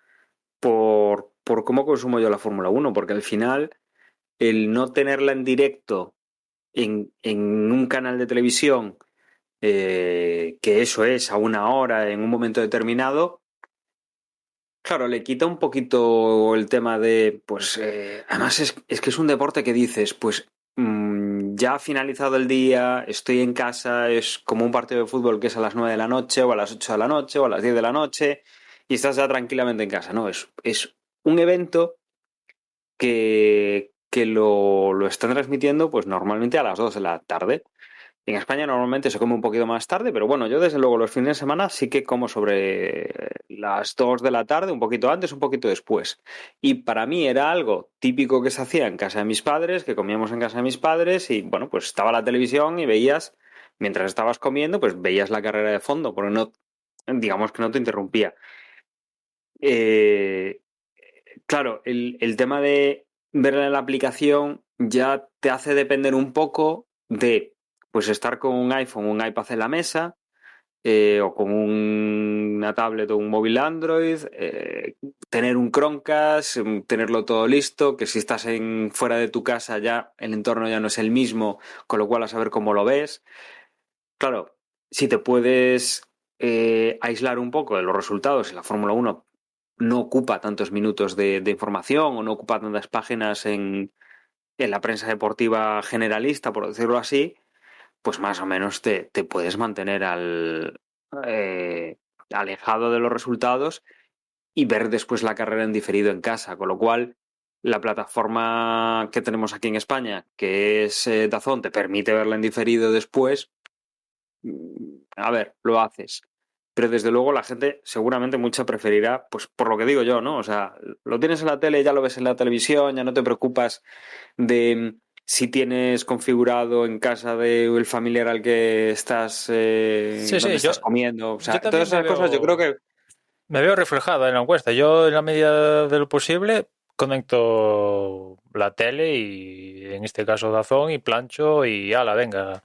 por cómo consumo yo la Fórmula 1, porque al final el no tenerla en directo en un canal de televisión, que eso es a una hora, en un momento determinado, claro, le quita un poquito el tema de, pues, además es que es un deporte que dices, pues, ya ha finalizado el día, estoy en casa, es como un partido de fútbol que es a las 9 de la noche, o a las 8 de la noche, o a las 10 de la noche, y estás ya tranquilamente en casa, ¿no? Es un evento que lo están transmitiendo, pues, normalmente a las 2 de la tarde. En España normalmente se come un poquito más tarde, pero bueno, yo desde luego los fines de semana sí que como sobre las 2 de la tarde, un poquito antes, un poquito después. Y para mí era algo típico que se hacía en casa de mis padres, que comíamos en casa de mis padres y bueno, pues estaba la televisión y veías, mientras estabas comiendo, pues veías la carrera de fondo, porque no, digamos que no te interrumpía. Eh, claro, el tema de verla en la aplicación ya te hace depender un poco de pues estar con un iPhone o un iPad en la mesa, o con una tablet o un móvil Android, tener un Chromecast, tenerlo todo listo, que si estás fuera de tu casa ya el entorno ya no es el mismo, con lo cual a saber cómo lo ves. Claro, si te puedes aislar un poco de los resultados, y la Fórmula 1 no ocupa tantos minutos de información o no ocupa tantas páginas en la prensa deportiva generalista, por decirlo así, pues más o menos te puedes mantener alejado de los resultados y ver después la carrera en diferido en casa, con lo cual la plataforma que tenemos aquí en España, que es DAZN, te permite verla en diferido después. A ver, lo haces. Pero desde luego la gente seguramente mucha preferirá, pues por lo que digo yo, ¿no? O sea, lo tienes en la tele, ya lo ves en la televisión, ya no te preocupas de si tienes configurado en casa del familiar al que estás, Sí, donde sí, estás comiendo. O yo sea, todas también esas cosas yo creo que... me veo reflejada en la encuesta. Yo, en la medida de lo posible, conecto la tele y, en este caso, DAZN y plancho y ala, venga,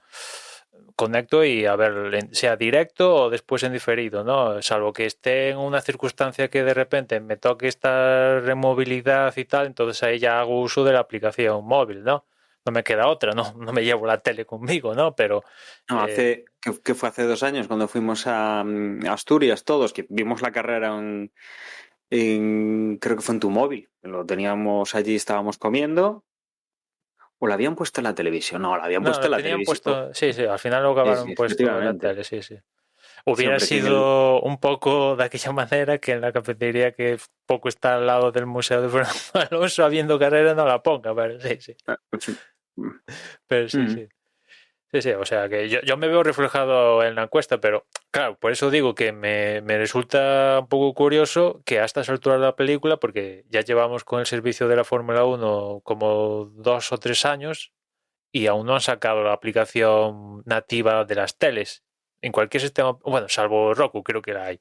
conecto y a ver, sea directo o después en diferido, ¿no? Salvo que esté en una circunstancia que de repente me toque estar en movilidad y tal, entonces ahí ya hago uso de la aplicación móvil, ¿no? No me queda otra, ¿no? No me llevo la tele conmigo, ¿no? Pero No, que fue hace 2 años cuando fuimos a Asturias todos, que vimos la carrera creo que fue en tu móvil. Lo teníamos allí, estábamos comiendo. ¿O la habían puesto en la televisión? No, la habían no, puesto en lo la tenían televisión. puesto, sí, sí, al final lo Sí, sí, acabaron puesto en la efectivamente. tele, sí, sí. Sí, Hubiera hombre, que en el... sido un poco de aquella manera que en la cafetería que poco está al lado del Museo de Fernando Alonso, habiendo carrera, no la ponga, pero sí, sí. Pero sí, Mm. sí. Sí, sí, o sea que yo me veo reflejado en la encuesta, pero claro, por eso digo que me resulta un poco curioso que a estas alturas de la película, porque ya llevamos con el servicio de la Fórmula 1 como 2 o 3 años y aún no han sacado la aplicación nativa de las teles. En cualquier sistema, bueno, salvo Roku, creo que la hay.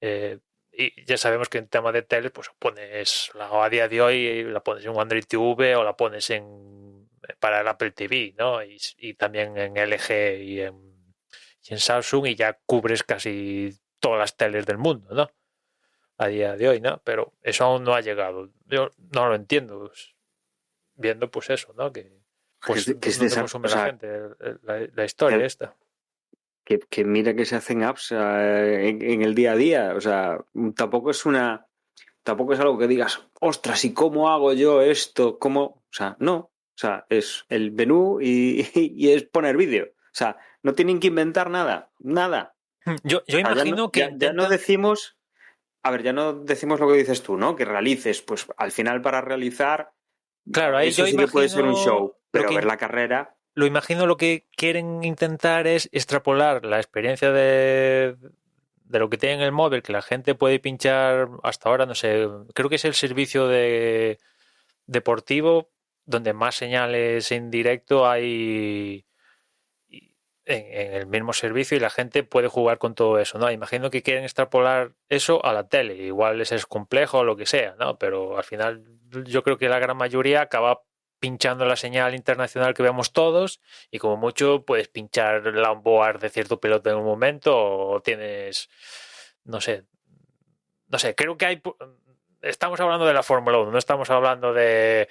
Eh, y ya sabemos que en tema de teles, pues pones a día de hoy la pones en un Android TV o la pones para el Apple TV, ¿no? Y también en LG y en Samsung y ya cubres casi todas las teles del mundo, ¿no? A día de hoy, ¿no? Pero eso aún no ha llegado. Yo no lo entiendo, pues, viendo pues eso, ¿no? Que pues Que es de donde esa, o consume la sea, gente la historia que, esta. que mira que se hacen apps en el día a día. O sea, tampoco es algo que digas, ostras, ¿y cómo hago yo esto? ¿Cómo? O sea, no. O sea, es el menú y es poner vídeo. O sea, no tienen que inventar nada. Nada. Yo O sea, imagino que ya no intentan. decimos, a ver, ya no decimos lo que dices tú, ¿no? Que realices. Pues al final para realizar, Claro, ahí eso yo sí que puede ser un imagino show. lo Pero ver que la carrera. lo imagino lo que quieren intentar es extrapolar la experiencia de lo que tiene en el móvil, que la gente puede pinchar hasta ahora, no sé, creo que es el servicio de deportivo donde más señales en directo hay en el mismo servicio y la gente puede jugar con todo eso, ¿no? Imagino que quieren extrapolar eso a la tele, igual es complejo o lo que sea, ¿no? Pero al final yo creo que la gran mayoría acaba pinchando la señal internacional que vemos todos y como mucho puedes pinchar la onboard de cierto piloto en un momento o tienes, no sé, no sé, creo que hay... Estamos hablando de la Fórmula 1, no estamos hablando de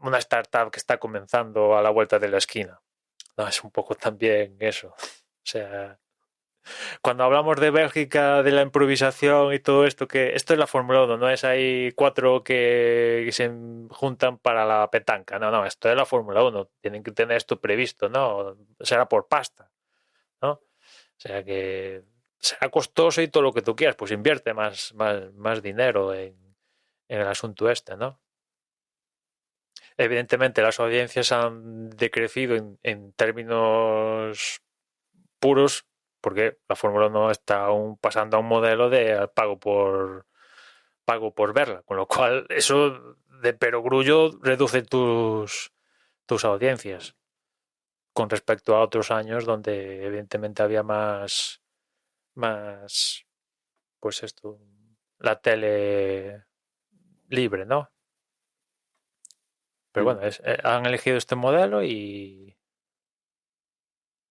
una startup que está comenzando a la vuelta de la esquina. No, es un poco también eso. O sea, cuando hablamos de Bélgica, de la improvisación y todo esto, que esto es la Fórmula 1, no es ahí cuatro que se juntan para la petanca. No, no, esto es la Fórmula 1. Tienen que tener esto previsto, ¿no? Será por pasta, ¿no? O sea que será costoso y todo lo que tú quieras, pues invierte más dinero en el asunto este, ¿no? Evidentemente las audiencias han decrecido en términos puros porque la Fórmula 1 está aún pasando a un modelo de pago por verla, con lo cual eso de perogrullo reduce tus audiencias con respecto a otros años donde evidentemente había más pues esto, la tele libre, ¿no? Pero bueno, han elegido este modelo y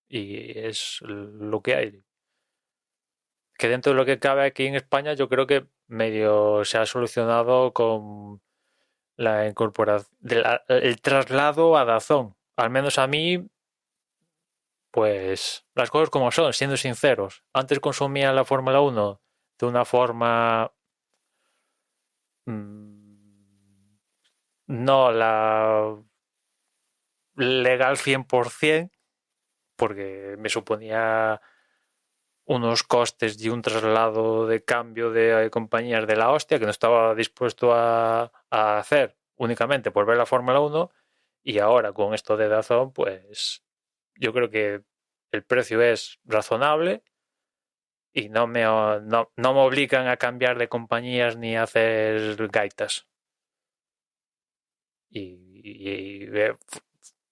es lo que hay. Que dentro de lo que cabe aquí en España, yo creo que medio se ha solucionado con la incorporación, el traslado a Dazón. Al menos a mí, pues las cosas como son, siendo sinceros. Antes consumía la Fórmula 1 de una forma no la legal 100%, porque me suponía unos costes y un traslado de cambio de compañías de la hostia que no estaba dispuesto a hacer únicamente por ver la Fórmula 1 y ahora con esto de Dazón pues yo creo que el precio es razonable y no me obligan a cambiar de compañías ni a hacer gaitas y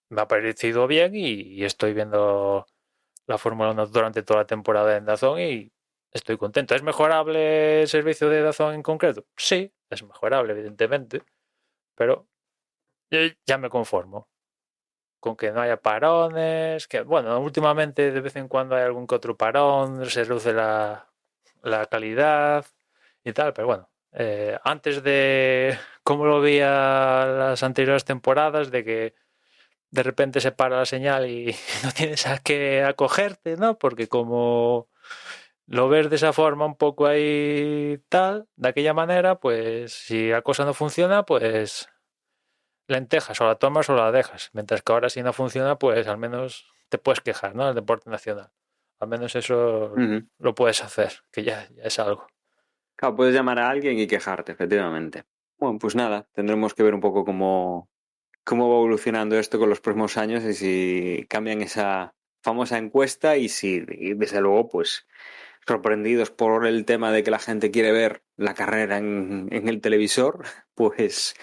me ha parecido bien y estoy viendo la Fórmula 1 durante toda la temporada en Dazón y estoy contento. ¿Es mejorable el servicio de Dazón en concreto? Sí, es mejorable, evidentemente, pero yo ya me conformo con que no haya parones, que bueno, últimamente de vez en cuando hay algún que otro parón, se reduce la calidad y tal, pero bueno, antes de como lo veía las anteriores temporadas, de que de repente se para la señal y no tienes a qué acogerte, ¿no? Porque como lo ves de esa forma un poco ahí tal, de aquella manera, pues si la cosa no funciona, pues lentejas, o la tomas o la dejas. Mientras que ahora si no funciona, pues al menos te puedes quejar, ¿no? El deporte nacional. Al menos eso lo puedes hacer, que ya es algo. Claro, puedes llamar a alguien y quejarte, efectivamente. Bueno, pues nada, tendremos que ver un poco cómo va evolucionando esto con los próximos años y si cambian esa famosa encuesta y si, desde luego, pues sorprendidos por el tema de que la gente quiere ver la carrera en el televisor, pues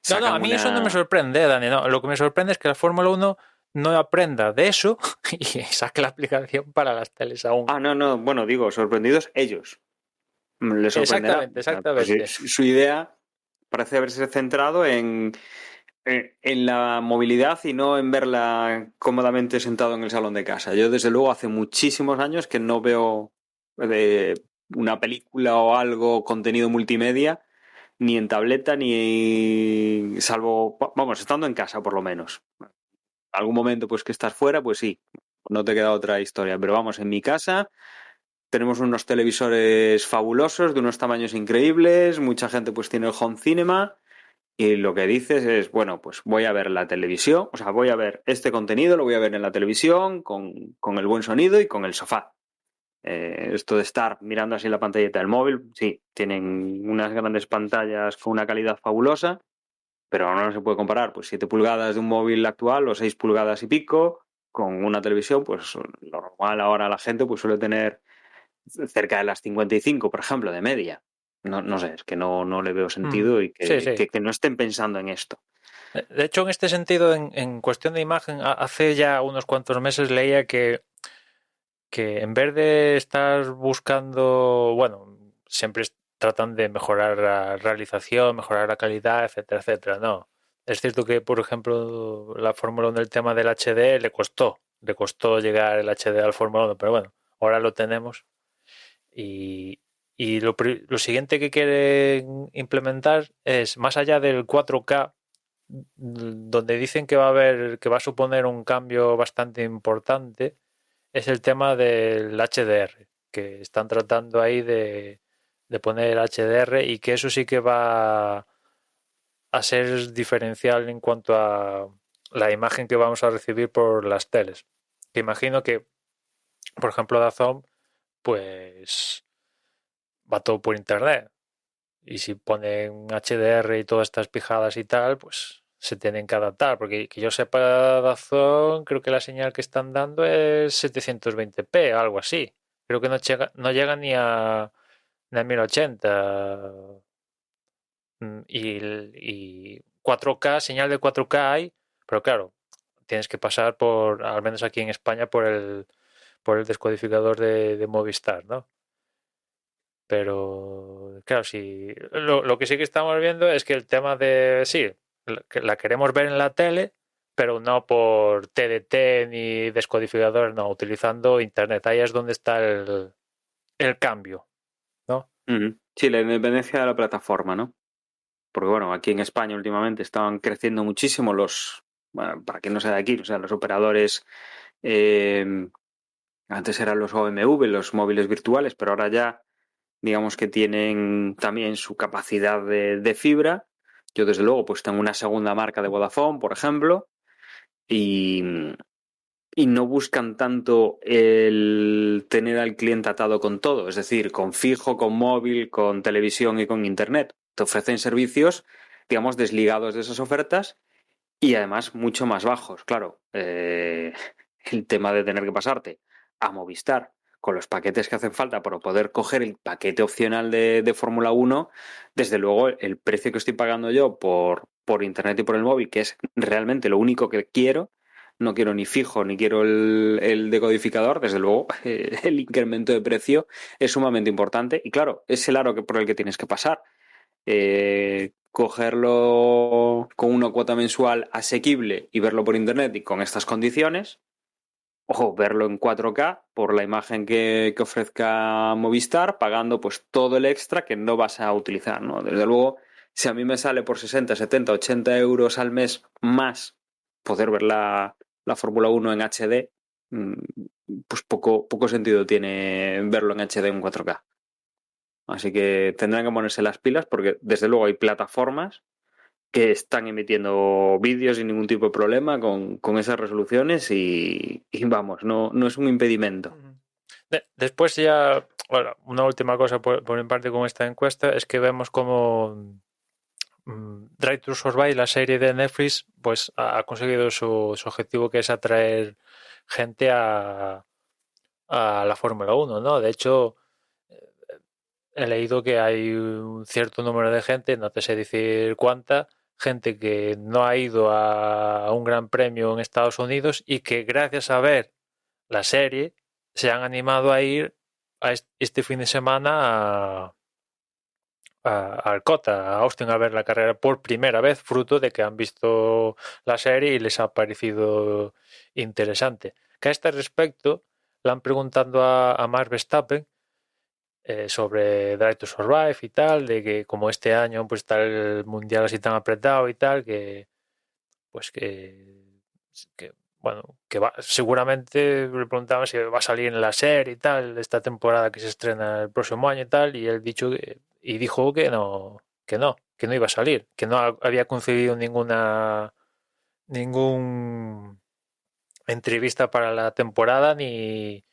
No, sacan a mí eso no me una... sorprende, Dani. No. Lo que me sorprende es que la Fórmula 1 no aprenda de eso y saque la aplicación para las teles aún. Ah, no, bueno, digo, sorprendidos ellos. Les sorprenderá. Exactamente, Pues exactamente. su idea parece haberse centrado en la movilidad y no en verla cómodamente sentado en el salón de casa. Yo, desde luego, hace muchísimos años que no veo una película o algo, contenido multimedia, ni en tableta, ni salvo, vamos, estando en casa por lo menos. Algún momento pues que estás fuera, pues sí, no te queda otra historia. Pero vamos, en mi casa tenemos unos televisores fabulosos, de unos tamaños increíbles, mucha gente pues tiene el home cinema. Y lo que dices es, bueno, pues voy a ver la televisión, o sea, voy a ver este contenido, lo voy a ver en la televisión, con el buen sonido y con el sofá. Esto de estar mirando así la pantallita del móvil, sí, tienen unas grandes pantallas con una calidad fabulosa, pero no se puede comparar pues 7 pulgadas de un móvil actual o 6 pulgadas y pico con una televisión, pues lo normal ahora la gente pues suele tener cerca de las 55, por ejemplo, de media. No sé, es que no le veo sentido y Sí, sí. que no estén pensando en esto. De hecho, en este sentido, en cuestión de imagen, hace ya unos cuantos meses leía que en vez de estar buscando, bueno, siempre tratan de mejorar la realización, mejorar la calidad, etcétera, etcétera. No. Es cierto que, por ejemplo, la Fórmula 1 del tema del HD le costó llegar el HD al Fórmula 1, pero bueno, ahora lo tenemos. Y, y lo siguiente que quieren implementar es, más allá del 4K, donde dicen que va a haber, que va a suponer un cambio bastante importante, es el tema del HDR, que están tratando ahí de poner el HDR y que eso sí que va a ser diferencial en cuanto a la imagen que vamos a recibir por las teles. Que imagino que, por ejemplo, DAZN, pues va todo por internet. Y si ponen HDR y todas estas pijadas y tal, pues se tienen que adaptar. Porque que yo sepa, DAZN, creo que la señal que están dando es 720p, algo así. Creo que no llega ni a 1080. Y 4K, señal de 4K hay, pero claro, tienes que pasar por, al menos aquí en España, por el descodificador de Movistar, ¿no? Pero claro, sí, lo que sí que estamos viendo es que el tema de, sí, que la queremos ver en la tele, pero no por TDT ni descodificador, no, utilizando Internet. Ahí es donde está el cambio, ¿no? Sí, la independencia de la plataforma, ¿no? Porque bueno, aquí en España últimamente estaban creciendo muchísimo bueno, para quien no sea de aquí, o sea, los operadores, eh, antes eran los OMV, los móviles virtuales, pero ahora ya digamos que tienen también su capacidad de fibra. Yo desde luego pues tengo una segunda marca de Vodafone, por ejemplo, y, y no buscan tanto el tener al cliente atado con todo, es decir, con fijo, con móvil, con televisión y con internet. Te ofrecen servicios, digamos, desligados de esas ofertas y además mucho más bajos. Claro, el tema de tener que pasarte a Movistar con los paquetes que hacen falta para poder coger el paquete opcional de Fórmula 1, desde luego el precio que estoy pagando yo por internet y por el móvil, que es realmente lo único que quiero, no quiero ni fijo ni quiero el decodificador, desde luego el incremento de precio es sumamente importante y claro, es el aro por el que tienes que pasar. Cogerlo con una cuota mensual asequible y verlo por internet y con estas condiciones, o verlo en 4K por la imagen que ofrezca Movistar, pagando pues todo el extra que no vas a utilizar, ¿no? Desde luego, si a mí me sale por 60, 70, 80 euros al mes más poder ver la Fórmula 1 en HD, pues poco sentido tiene verlo en HD en 4K. Así que tendrán que ponerse las pilas porque desde luego hay plataformas que están emitiendo vídeos sin ningún tipo de problema con esas resoluciones y vamos, no es un impedimento. Después ya, bueno, una última cosa por mi parte con esta encuesta es que vemos como Drive to Survive, la serie de Netflix, pues ha conseguido su objetivo, que es atraer gente a la Fórmula 1, ¿no? De hecho, he leído que hay un cierto número de gente, no te sé decir cuánta, gente que no ha ido a un gran premio en Estados Unidos y que gracias a ver la serie se han animado a ir a este fin de semana al COTA, a Austin, a ver la carrera por primera vez, fruto de que han visto la serie y les ha parecido interesante. Que a este respecto le han preguntado a Max Verstappen sobre Drive to Survive y tal, de que como este año pues está el mundial así tan apretado y tal, que pues que bueno, que va, seguramente le preguntaban si va a salir en la serie y tal, esta temporada que se estrena el próximo año y tal, y él dijo que no iba a salir, que no había concedido ningún entrevista para la temporada ni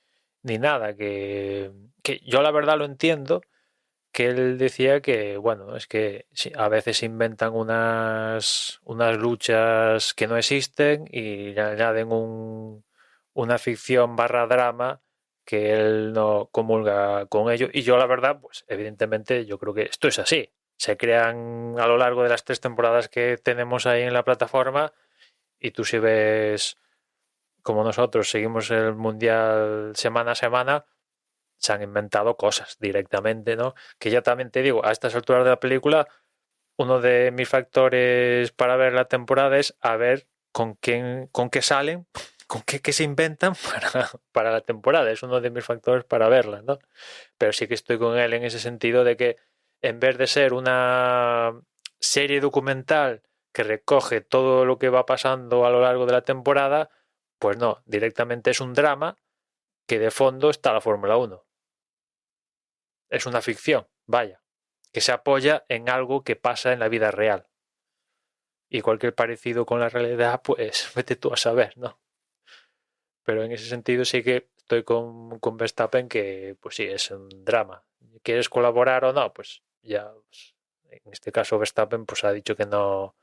nada, que yo la verdad lo entiendo, que él decía que, bueno, es que sí, a veces inventan unas luchas que no existen y le añaden una ficción barra drama que él no comulga con ello. Y yo, la verdad, pues evidentemente yo creo que esto es así. Se crean a lo largo de las 3 temporadas que tenemos ahí en la plataforma y tú si ves como nosotros seguimos el mundial semana a semana, se han inventado cosas directamente, ¿no? Que ya también te digo, a estas alturas de la película, uno de mis factores para ver la temporada es a ver con qué salen, qué se inventan para la temporada. Es uno de mis factores para verla, ¿no? Pero sí que estoy con él en ese sentido de que en vez de ser una serie documental que recoge todo lo que va pasando a lo largo de la temporada, pues no, directamente es un drama que de fondo está la Fórmula 1. Es una ficción, vaya, que se apoya en algo que pasa en la vida real. Y cualquier parecido con la realidad, pues vete tú a saber, ¿no? Pero en ese sentido sí que estoy con Verstappen que, pues sí, es un drama. ¿Quieres colaborar o no? Pues ya, pues, en este caso Verstappen pues ha dicho que no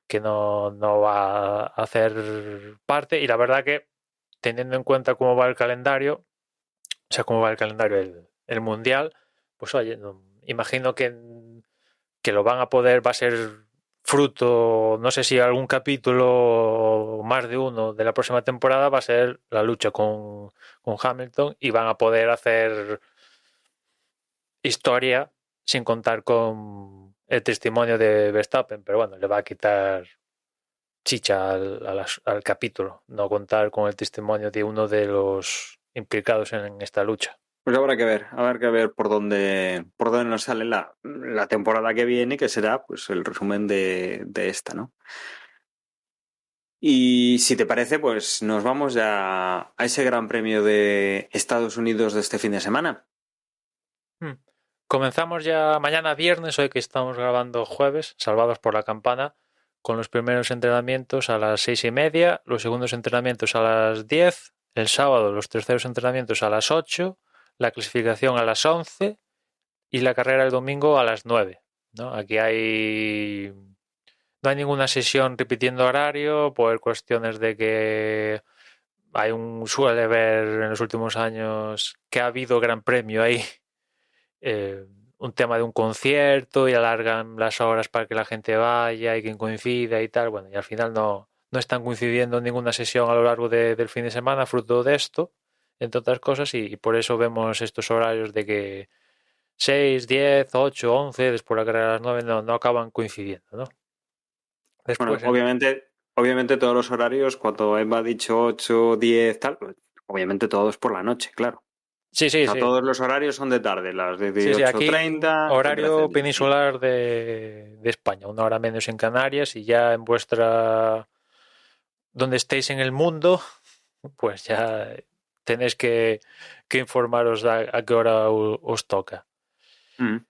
va a hacer parte y la verdad que teniendo en cuenta cómo va el calendario, o sea, cómo va el calendario el mundial, pues oye, no, imagino que lo van a poder, va a ser fruto, no sé si algún capítulo o más de uno de la próxima temporada va a ser la lucha con Hamilton y van a poder hacer historia sin contar con el testimonio de Verstappen, pero bueno, le va a quitar chicha al capítulo, no contar con el testimonio de uno de los implicados en esta lucha. Pues habrá que ver por dónde nos sale la temporada que viene, que será pues el resumen de esta, ¿no? Y si te parece, pues nos vamos ya a ese Gran Premio de Estados Unidos de este fin de semana. Comenzamos ya mañana viernes, hoy que estamos grabando jueves, salvados por la campana, con los primeros entrenamientos a las 6:30, los segundos entrenamientos a las 10, el sábado los terceros entrenamientos a las 8, la clasificación a las 11 y la carrera el domingo a las 9, ¿no? Aquí no hay ninguna sesión repitiendo horario por cuestiones de que suele ver en los últimos años que ha habido gran premio ahí, eh, un tema de un concierto y alargan las horas para que la gente vaya y que coincida y tal. Bueno, y al final no están coincidiendo en ninguna sesión a lo largo del fin de semana, fruto de esto, entre otras cosas, y por eso vemos estos horarios de que 6, 10, 8, 11, después la carrera a las 9 no acaban coincidiendo, ¿no? Bueno, Después, obviamente todos los horarios, cuando Emma ha dicho 8, 10, tal, pues, obviamente todos por la noche, claro. sí, O sí, sea, sí. todos los horarios son de tarde, las de Sí, sí, aquí 8:30, etcétera, horario etcétera. Sí. peninsular de España, una hora menos en Canarias y ya en donde estéis en el mundo, pues ya tenéis que informaros a qué hora os toca. Mm. Con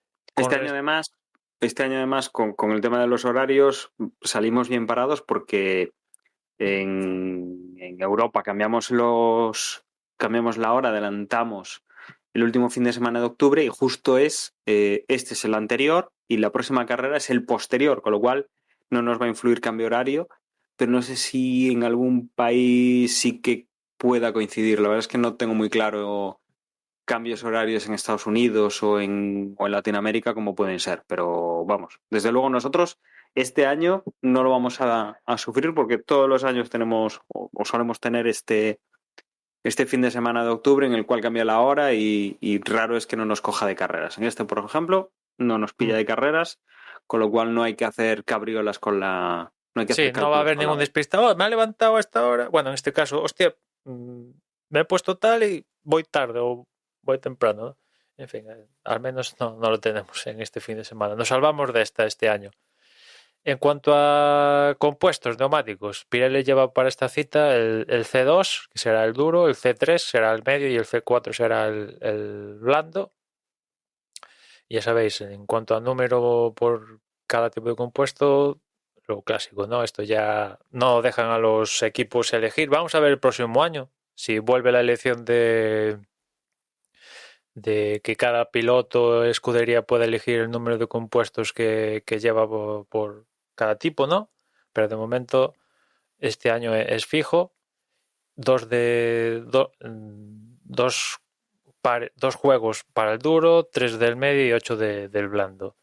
Este año además con el tema de los horarios salimos bien parados porque en Europa cambiamos la hora, adelantamos el último fin de semana de octubre y justo este es el anterior y la próxima carrera es el posterior, con lo cual no nos va a influir cambio horario, pero no sé si en algún país sí que pueda coincidir. La verdad es que no tengo muy claro cambios horarios en Estados Unidos o en Latinoamérica como pueden ser, pero vamos, desde luego nosotros este año no lo vamos a sufrir porque todos los años tenemos o solemos tener este fin de semana de octubre en el cual cambia la hora y raro es que no nos coja de carreras. En este, por ejemplo, no nos pilla de carreras, con lo cual no hay que hacer cabriolas no hay que hacer Sí, no va a cálculos haber con la ningún hora. despistado. Me ha levantado a esta hora. Bueno, en este caso, hostia, me he puesto tal y voy tarde o voy temprano, ¿no? En fin, al menos no lo tenemos en este fin de semana. Nos salvamos de este año. En cuanto a compuestos neumáticos, Pirelli lleva para esta cita el C2, que será el duro, el C3 será el medio y el C4 será el blando. Ya sabéis, en cuanto a número por cada tipo de compuesto, lo clásico, ¿no? Esto ya no dejan a los equipos elegir. Vamos a ver el próximo año si vuelve la elección de que cada piloto escudería puede elegir el número de compuestos que lleva por cada tipo, ¿no? Pero de momento este año es fijo, dos de dos dos juegos para el duro, 3 del medio y 8 del blando.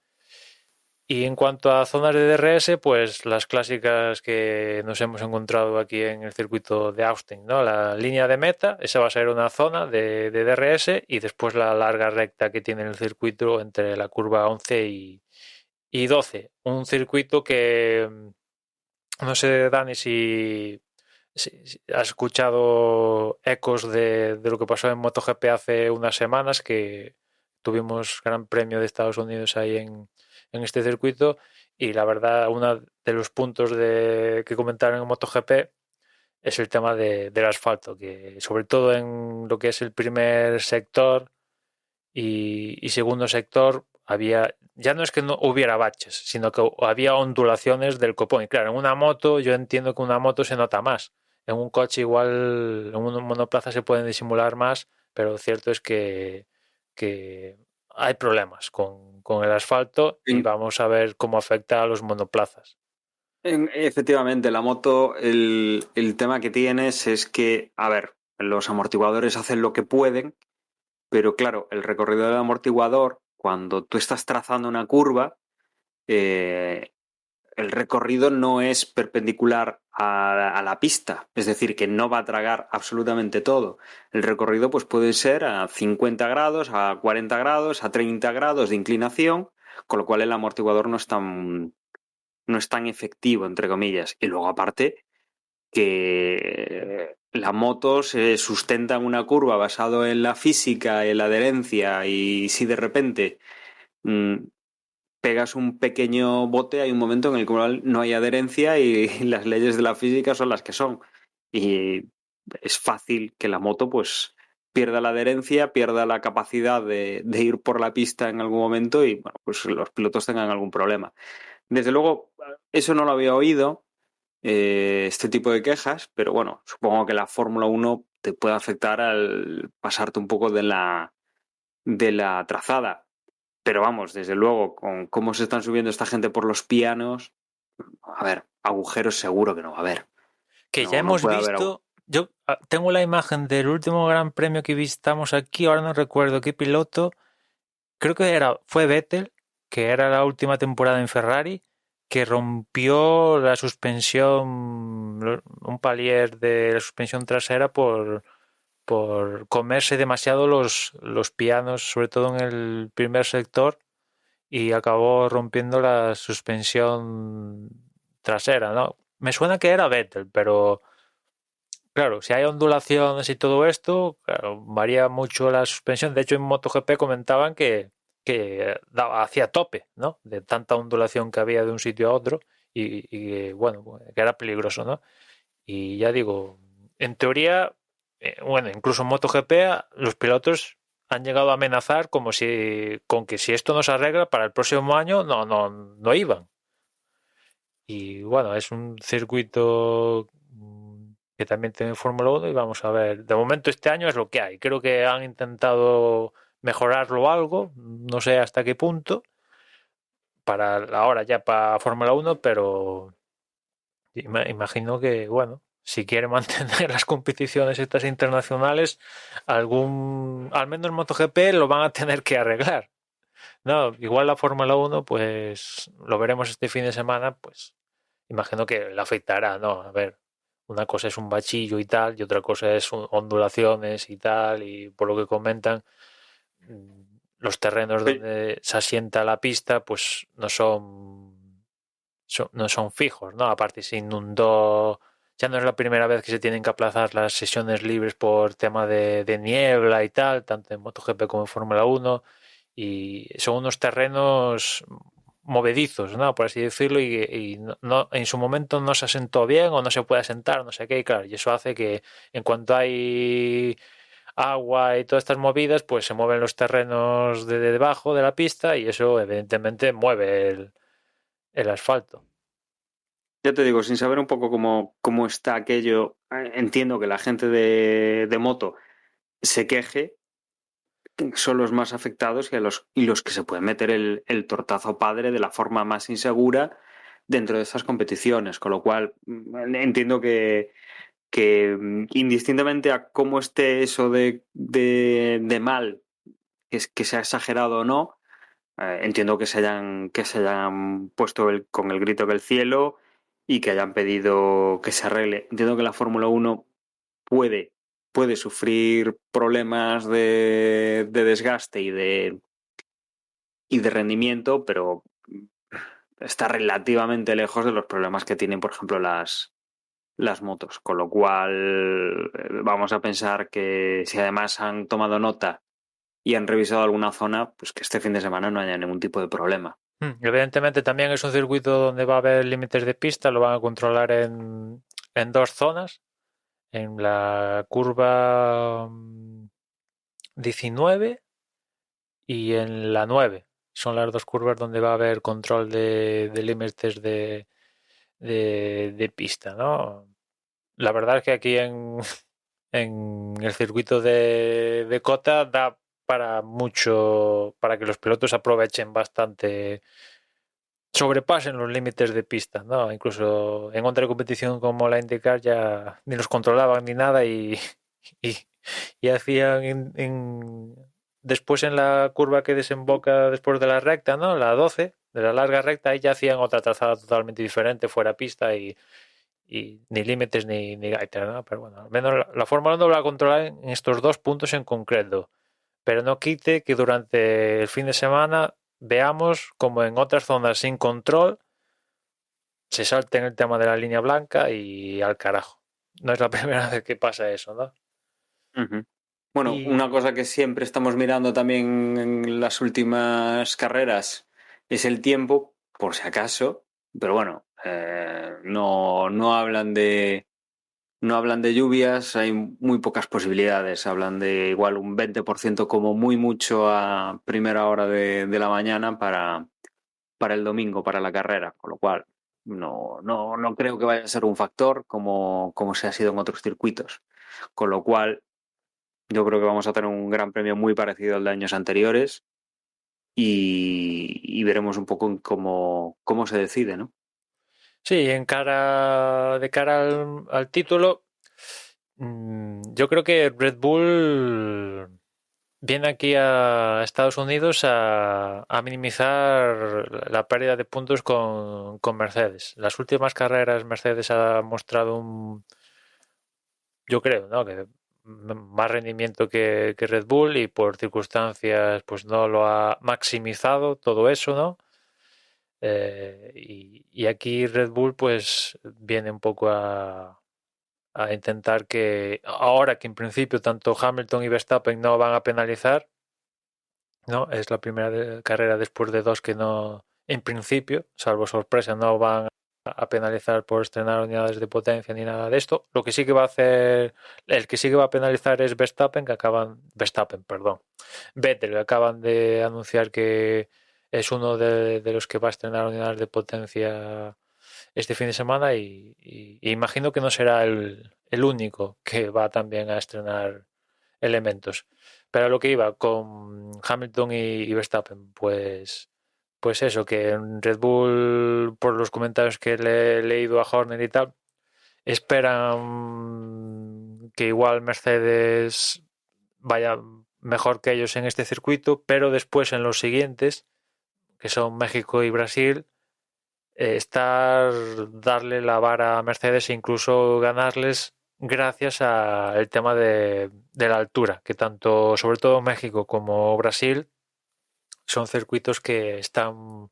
Y en cuanto a zonas de DRS, pues las clásicas que nos hemos encontrado aquí en el circuito de Austin, ¿no? La línea de meta, esa va a ser una zona de DRS, y después la larga recta que tiene el circuito entre la curva 11 y 12. Un circuito que no sé, Dani, si has escuchado ecos de lo que pasó en MotoGP hace unas semanas, que tuvimos Gran Premio de Estados Unidos ahí en este circuito, y la verdad, uno de los puntos que comentaron en MotoGP es el tema del asfalto, que sobre todo en lo que es el primer sector y segundo sector había, ya no es que no hubiera baches, sino que había ondulaciones del copón. Y claro, en una moto, yo entiendo que una moto se nota más. En un coche igual, en un monoplaza se pueden disimular más, pero lo cierto es que hay problemas con el asfalto, y En- vamos a ver cómo afecta a los monoplazas. Efectivamente, la moto, el tema que tienes es que, a ver, los amortiguadores hacen lo que pueden, pero claro, el recorrido del amortiguador, cuando tú estás trazando una curva, eh, el recorrido no es perpendicular a la pista, es decir, que no va a tragar absolutamente todo. El recorrido pues puede ser a 50 grados, a 40 grados, a 30 grados de inclinación, con lo cual el amortiguador no es tan efectivo, entre comillas. Y luego aparte que la moto se sustenta en una curva basado en la física, en la adherencia, y si de repente mmm, pegas un pequeño bote, hay un momento en el cual no hay adherencia y las leyes de la física son las que son. Y es fácil que la moto pues pierda la adherencia, pierda la capacidad de ir por la pista en algún momento y bueno, pues los pilotos tengan algún problema. Desde luego, eso no lo había oído, este tipo de quejas, pero bueno, supongo que la Fórmula 1 te puede afectar al pasarte un poco de la trazada. Pero vamos, desde luego, con cómo se están subiendo esta gente por los pianos, a ver, agujeros seguro que no va a haber. Que ya No hemos puede haber agujeros. visto, yo tengo la imagen del último Gran Premio que visitamos aquí, ahora no recuerdo qué piloto, creo que fue Vettel, que era la última temporada en Ferrari, que rompió la suspensión, un palier de la suspensión trasera por comerse demasiado los pianos, sobre todo en el primer sector, y acabó rompiendo la suspensión trasera, ¿no? Me suena que era Vettel, pero claro, si hay ondulaciones y todo esto, claro, varía mucho la suspensión. De hecho, en MotoGP comentaban que hacía tope, ¿no? De tanta ondulación que había de un sitio a otro, y bueno, que era peligroso, ¿no? Y ya digo, en teoría, bueno, incluso en MotoGP los pilotos han llegado a amenazar como si con que si esto no se arregla para el próximo año no iban. Y bueno, es un circuito que también tiene Fórmula 1, y vamos a ver. De momento este año es lo que hay. Creo que han intentado mejorarlo algo, no sé hasta qué punto, para ahora ya para Fórmula 1, pero imagino que, bueno, si quiere mantener las competiciones estas internacionales, al menos MotoGP lo van a tener que arreglar. No, igual la Fórmula 1, pues lo veremos este fin de semana, pues imagino que le afectará, ¿no? A ver, una cosa es un bachillo y tal, y otra cosa es ondulaciones y tal, y por lo que comentan, los terrenos donde se asienta la pista, pues no son fijos, ¿no? Aparte se inundó, ya no es la primera vez que se tienen que aplazar las sesiones libres por tema de niebla y tal, tanto en MotoGP como en Fórmula 1, y son unos terrenos movedizos, ¿no? Por así decirlo, y en su momento no se asentó bien o no se puede asentar, no sé qué, y claro, y eso hace que en cuanto hay agua y todas estas movidas, pues se mueven los terrenos de debajo de la pista, y eso evidentemente mueve el asfalto. Ya te digo, sin saber un poco cómo está aquello, entiendo que la gente de moto se queje, son los más afectados y los que se pueden meter el tortazo padre de la forma más insegura dentro de estas competiciones. Con lo cual, entiendo que indistintamente a cómo esté eso de mal, que sea exagerado o no, entiendo que se hayan puesto con el grito que el cielo y que hayan pedido que se arregle. Entiendo que la Fórmula 1 puede, puede sufrir problemas de desgaste y de rendimiento, pero está relativamente lejos de los problemas que tienen, por ejemplo, las motos. Con lo cual, vamos a pensar que si además han tomado nota y han revisado alguna zona, pues que este fin de semana no haya ningún tipo de problema. Evidentemente también es un circuito donde va a haber límites de pista, lo van a controlar en dos zonas, en la curva 19 y en la 9. Son las dos curvas donde va a haber control de límites de pista, ¿no? La verdad es que aquí en el circuito de Cota da para mucho, para que los pilotos aprovechen bastante, sobrepasen los límites de pista, ¿no? Incluso en otra competición como la IndyCar ya ni los controlaban ni nada y, y hacían después en la curva que desemboca después de la recta, ¿no? La 12, de la larga recta, ahí ya hacían otra trazada totalmente diferente, fuera pista y ni límites ni gaitas, ¿no? Pero bueno, al menos la Fórmula 1 lo va a controlar en estos dos puntos en concreto. Pero no quite que durante el fin de semana veamos como en otras zonas sin control se salten el tema de la línea blanca y al carajo. No es la primera vez que pasa eso, ¿no? Uh-huh. Bueno, una Y cosa que siempre estamos mirando también en las últimas carreras es el tiempo, por si acaso, pero bueno, no hablan no hablan de lluvias, hay muy pocas posibilidades, hablan de igual un 20% como muy mucho a primera hora de la mañana para el domingo, para la carrera, con lo cual no creo que vaya a ser un factor como se ha sido en otros circuitos, con lo cual yo creo que vamos a tener un gran premio muy parecido al de años anteriores y veremos un poco cómo se decide, ¿no? sí, de cara al título, yo creo que Red Bull viene aquí a Estados Unidos a minimizar la pérdida de puntos con Mercedes. Las últimas carreras Mercedes ha mostrado yo creo, ¿no? Que más rendimiento que Red Bull y por circunstancias pues no lo ha maximizado todo eso, ¿no? Y aquí Red Bull pues viene un poco a intentar que ahora que en principio tanto Hamilton y Verstappen no van a penalizar, ¿no? Es la primera carrera después de dos que no, en principio, salvo sorpresa, no van a penalizar por estrenar unidades de potencia ni nada de esto. Lo que sí que va a hacer, el que sí que va a penalizar es Verstappen, perdón, Vettel, que acaban de anunciar que es uno de los que va a estrenar unidades de potencia este fin de semana y imagino que no será el único que va también a estrenar elementos. Pero a lo que iba con Hamilton y Verstappen, pues eso, que en Red Bull, por los comentarios que le he leído a Horner y tal, esperan que igual Mercedes vaya mejor que ellos en este circuito, pero después en los siguientes, que son México y Brasil, darle la vara a Mercedes e incluso ganarles gracias al tema de la altura, que tanto, sobre todo México como Brasil, son circuitos que están,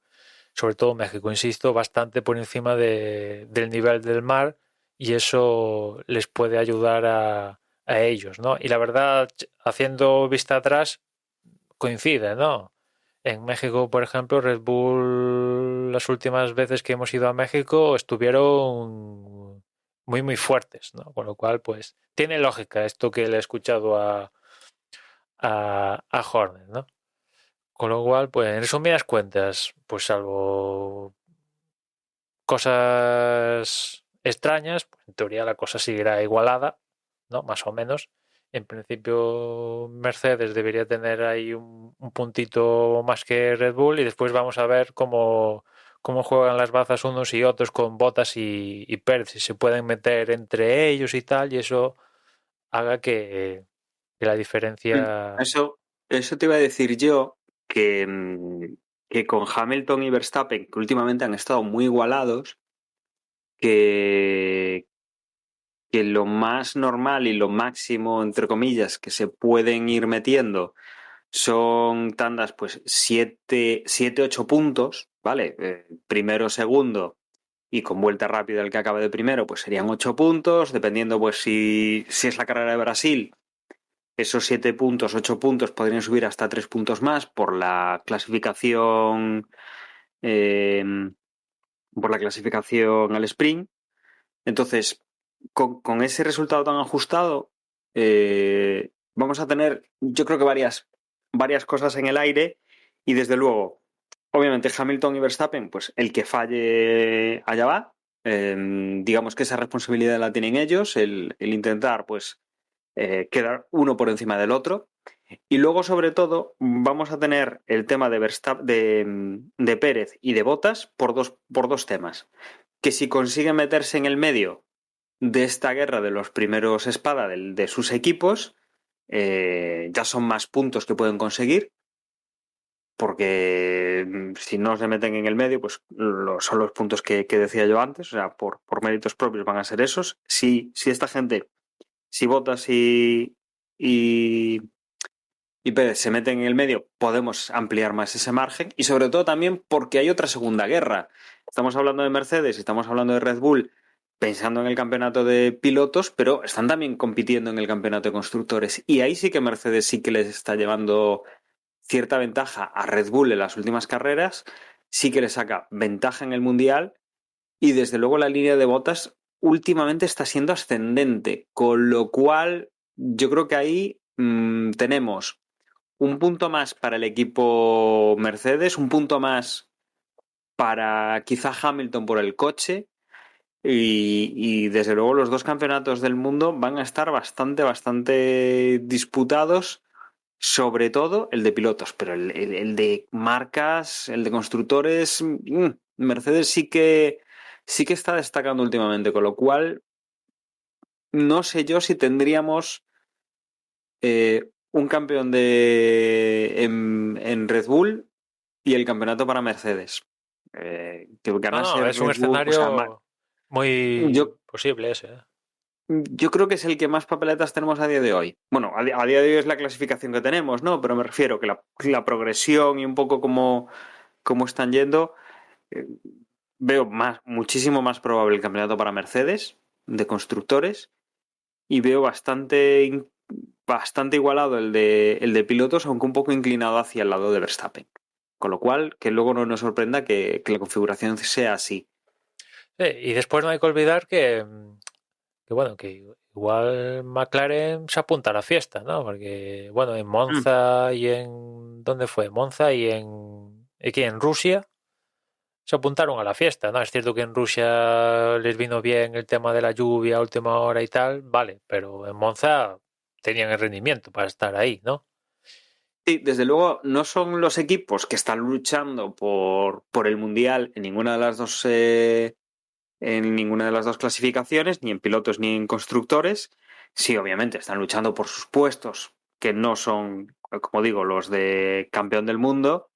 sobre todo México, insisto, bastante por encima del nivel del mar y eso les puede ayudar a ellos, ¿no? Y la verdad, haciendo vista atrás, coincide, ¿no? En México, por ejemplo, Red Bull, las últimas veces que hemos ido a México estuvieron muy fuertes, ¿no? Con lo cual, pues, tiene lógica esto que le he escuchado a Horner, ¿no? Con lo cual, pues, en resumidas cuentas, pues salvo cosas extrañas, pues, en teoría la cosa seguirá igualada, ¿no? Más o menos. En principio, Mercedes debería tener ahí un puntito más que Red Bull y después vamos a ver cómo juegan las bazas unos y otros con Bottas y Pérez, si se pueden meter entre ellos y tal, y eso haga que la diferencia... Eso, eso te iba a decir yo, que, que con Hamilton y Verstappen, que últimamente han estado muy igualados, que, que lo más normal y lo máximo, entre comillas, que se pueden ir metiendo son tandas, pues 7, 8 puntos, ¿vale? Primero, segundo y con vuelta rápida el que acabe de primero, pues serían 8 puntos, dependiendo, pues si es la carrera de Brasil, esos 7 puntos, 8 puntos podrían subir hasta 3 puntos más eh, por la clasificación al sprint. Entonces, con ese resultado tan ajustado, vamos a tener, yo creo que varias cosas en el aire y desde luego, obviamente Hamilton y Verstappen, pues el que falle allá va. Digamos que esa responsabilidad la tienen ellos, el intentar pues quedar uno por encima del otro. Y luego, sobre todo, vamos a tener el tema de Verstappen, de Pérez y de Bottas por dos temas. Que si consiguen meterse en el medio de esta guerra de los primeros espada de sus equipos, ya son más puntos que pueden conseguir, porque si no se meten en el medio, pues son los puntos que decía yo antes, o sea, por méritos propios van a ser esos. Si esta gente, si Bottas y, y Pérez se meten en el medio, podemos ampliar más ese margen y sobre todo también porque hay otra segunda guerra. Estamos hablando de Mercedes, estamos hablando de Red Bull, pensando en el campeonato de pilotos, pero están también compitiendo en el campeonato de constructores. Y ahí sí que Mercedes sí que les está llevando cierta ventaja a Red Bull en las últimas carreras, sí que le saca ventaja en el Mundial y desde luego la línea de botas últimamente está siendo ascendente, con lo cual yo creo que ahí tenemos un punto más para el equipo Mercedes, un punto más para quizá Hamilton por el coche y desde luego los dos campeonatos del mundo van a estar bastante disputados, sobre todo el de pilotos, pero el de marcas, el de constructores, Mercedes sí que está destacando últimamente, con lo cual no sé yo si tendríamos un campeón en Red Bull y el campeonato para Mercedes. Que ganase Es un Red Bull, o sea, escenario muy yo, posible ese. yo creo que es el que más papeletas tenemos a día de hoy. Bueno, a día de hoy es la clasificación que tenemos, ¿no? Pero me refiero que la progresión y un poco cómo están yendo, eh, veo muchísimo más probable el campeonato para Mercedes de constructores y veo bastante igualado el de pilotos, aunque un poco inclinado hacia el lado de Verstappen. Con lo cual, que luego no nos sorprenda que la configuración sea así. Sí, y después no hay que olvidar que bueno, que igual McLaren se apunta a la fiesta, ¿no? Porque, bueno, en Mm. Monza y en... ¿Dónde fue? Monza y aquí en Rusia se apuntaron a la fiesta, ¿no? Es cierto que en Rusia les vino bien el tema de la lluvia a última hora y tal, vale, pero en Monza tenían el rendimiento para estar ahí, ¿no? Sí, desde luego no son los equipos que están luchando por el Mundial en ninguna de las dos clasificaciones, ni en pilotos ni en constructores. Sí, obviamente están luchando por sus puestos, que no son, como digo, los de campeón del mundo,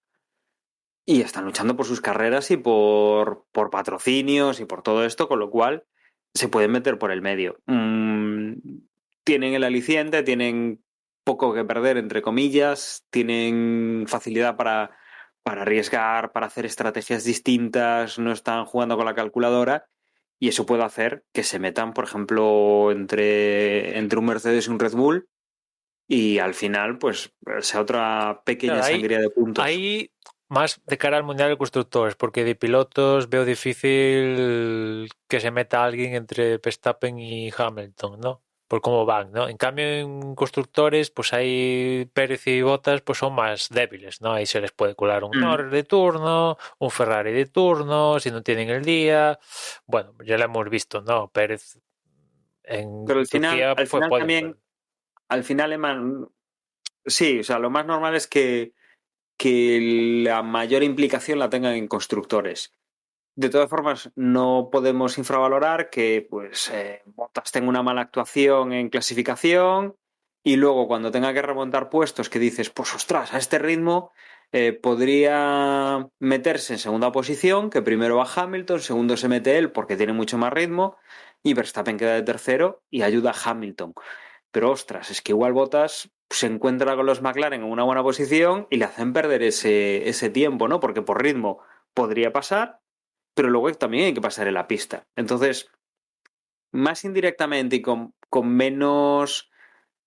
y están luchando por sus carreras y por patrocinios y por todo esto, con lo cual se pueden meter por el medio. Tienen el aliciente, tienen poco que perder, entre comillas, tienen facilidad para arriesgar, para hacer estrategias distintas, no están jugando con la calculadora y eso puede hacer que se metan, por ejemplo, entre un Mercedes y un Red Bull y al final, pues, sea otra pequeña Claro, sangría de puntos. ahí más de cara al Mundial de Constructores, porque de pilotos veo difícil que se meta alguien entre Verstappen y Hamilton, ¿no? Por cómo van, ¿no? En cambio, en constructores, pues ahí Pérez y Bottas pues son más débiles, ¿no? Ahí se les puede colar un Mm. Norris de turno, un Ferrari de turno, si no tienen el día. Bueno, ya lo hemos visto, ¿no? Pérez en Pero al final, Turquía al fue final podio, también pero... al final, sí, o sea, lo más normal es que la mayor implicación la tengan en constructores. De todas formas, no podemos infravalorar que pues Bottas tenga una mala actuación en clasificación y luego cuando tenga que remontar puestos que dices, pues ostras, a este ritmo podría meterse en segunda posición, que primero va Hamilton, segundo se mete él porque tiene mucho más ritmo y Verstappen queda de tercero y ayuda a Hamilton. Pero ostras, es que igual Bottas se encuentra con los McLaren en una buena posición y le hacen perder ese tiempo, ¿no? Porque por ritmo podría pasar, pero luego también hay que pasar en la pista. Entonces, más indirectamente y con menos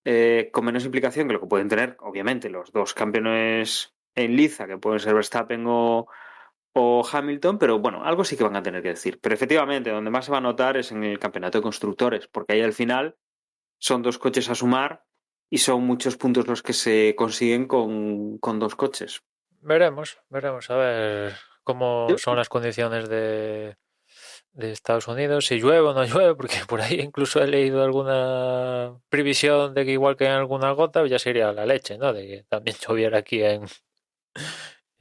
implicación que lo que pueden tener, obviamente, los dos campeones en liza, que pueden ser Verstappen o Hamilton, pero bueno, algo sí que van a tener que decir. Pero efectivamente, donde más se va a notar es en el campeonato de constructores, porque ahí al final son dos coches a sumar y son muchos puntos los que se consiguen con dos coches. Veremos a ver cómo Yo, son las condiciones de Estados Unidos, si llueve o no llueve, porque por ahí incluso he leído alguna previsión de que igual que en alguna gota ya sería la leche, ¿no? De que también lloviera aquí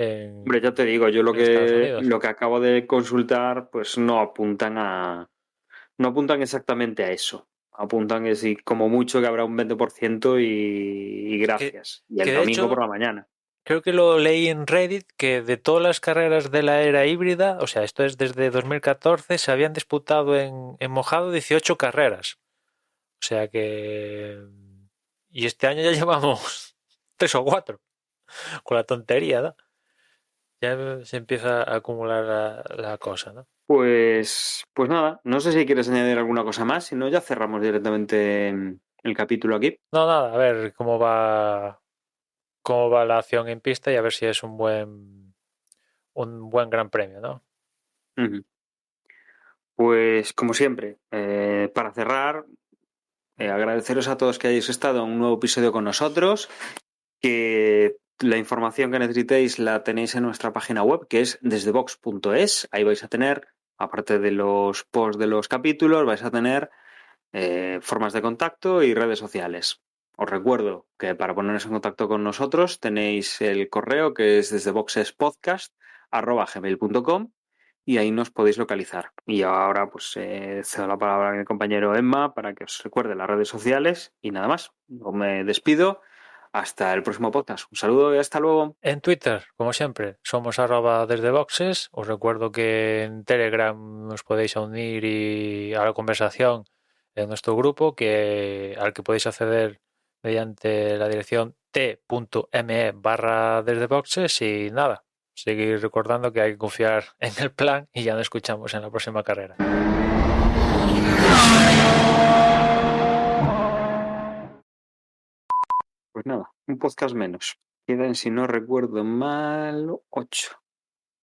hombre, ya te en, digo, yo lo en Estados que, Unidos. lo que acabo de consultar, pues no apuntan exactamente a eso. Apuntan que sí, como mucho que habrá un 20% y Que, gracias. Y el que de domingo por hecho la mañana. creo que lo leí en Reddit que de todas las carreras de la era híbrida, o sea, esto es desde 2014, se habían disputado en mojado 18 carreras. O sea que... Y este año ya llevamos 3 o 4 con la tontería, ¿no? Ya se empieza a acumular la cosa, ¿no? Pues nada, no sé si quieres añadir alguna cosa más, si no ya cerramos directamente el capítulo aquí. No, nada, a ver cómo va la acción en pista y a ver si es un buen gran premio, ¿no? Ujú. Pues como siempre, para cerrar, agradeceros a todos que hayáis estado en un nuevo episodio con nosotros, que la información que necesitéis la tenéis en nuestra página web, que es desdevox.es. Ahí vais a tener, aparte de los posts de los capítulos, vais a tener formas de contacto y redes sociales. Os recuerdo que para poneros en contacto con nosotros tenéis el correo que es desdeboxespodcast@gmail.com y ahí nos podéis localizar. Y ahora pues cedo la palabra a mi compañero Emma para que os recuerde las redes sociales y nada más. Yo me despido. Hasta el próximo podcast. Un saludo y hasta luego. En Twitter, como siempre, somos @desde boxes. Os recuerdo que en Telegram nos podéis unir y a la conversación en nuestro grupo, al que podéis acceder mediante la dirección t.me/desde boxes y nada, seguir recordando que hay que confiar en el plan y ya nos escuchamos en la próxima carrera. Pues nada, un podcast menos. Quedan, si no recuerdo mal, 8.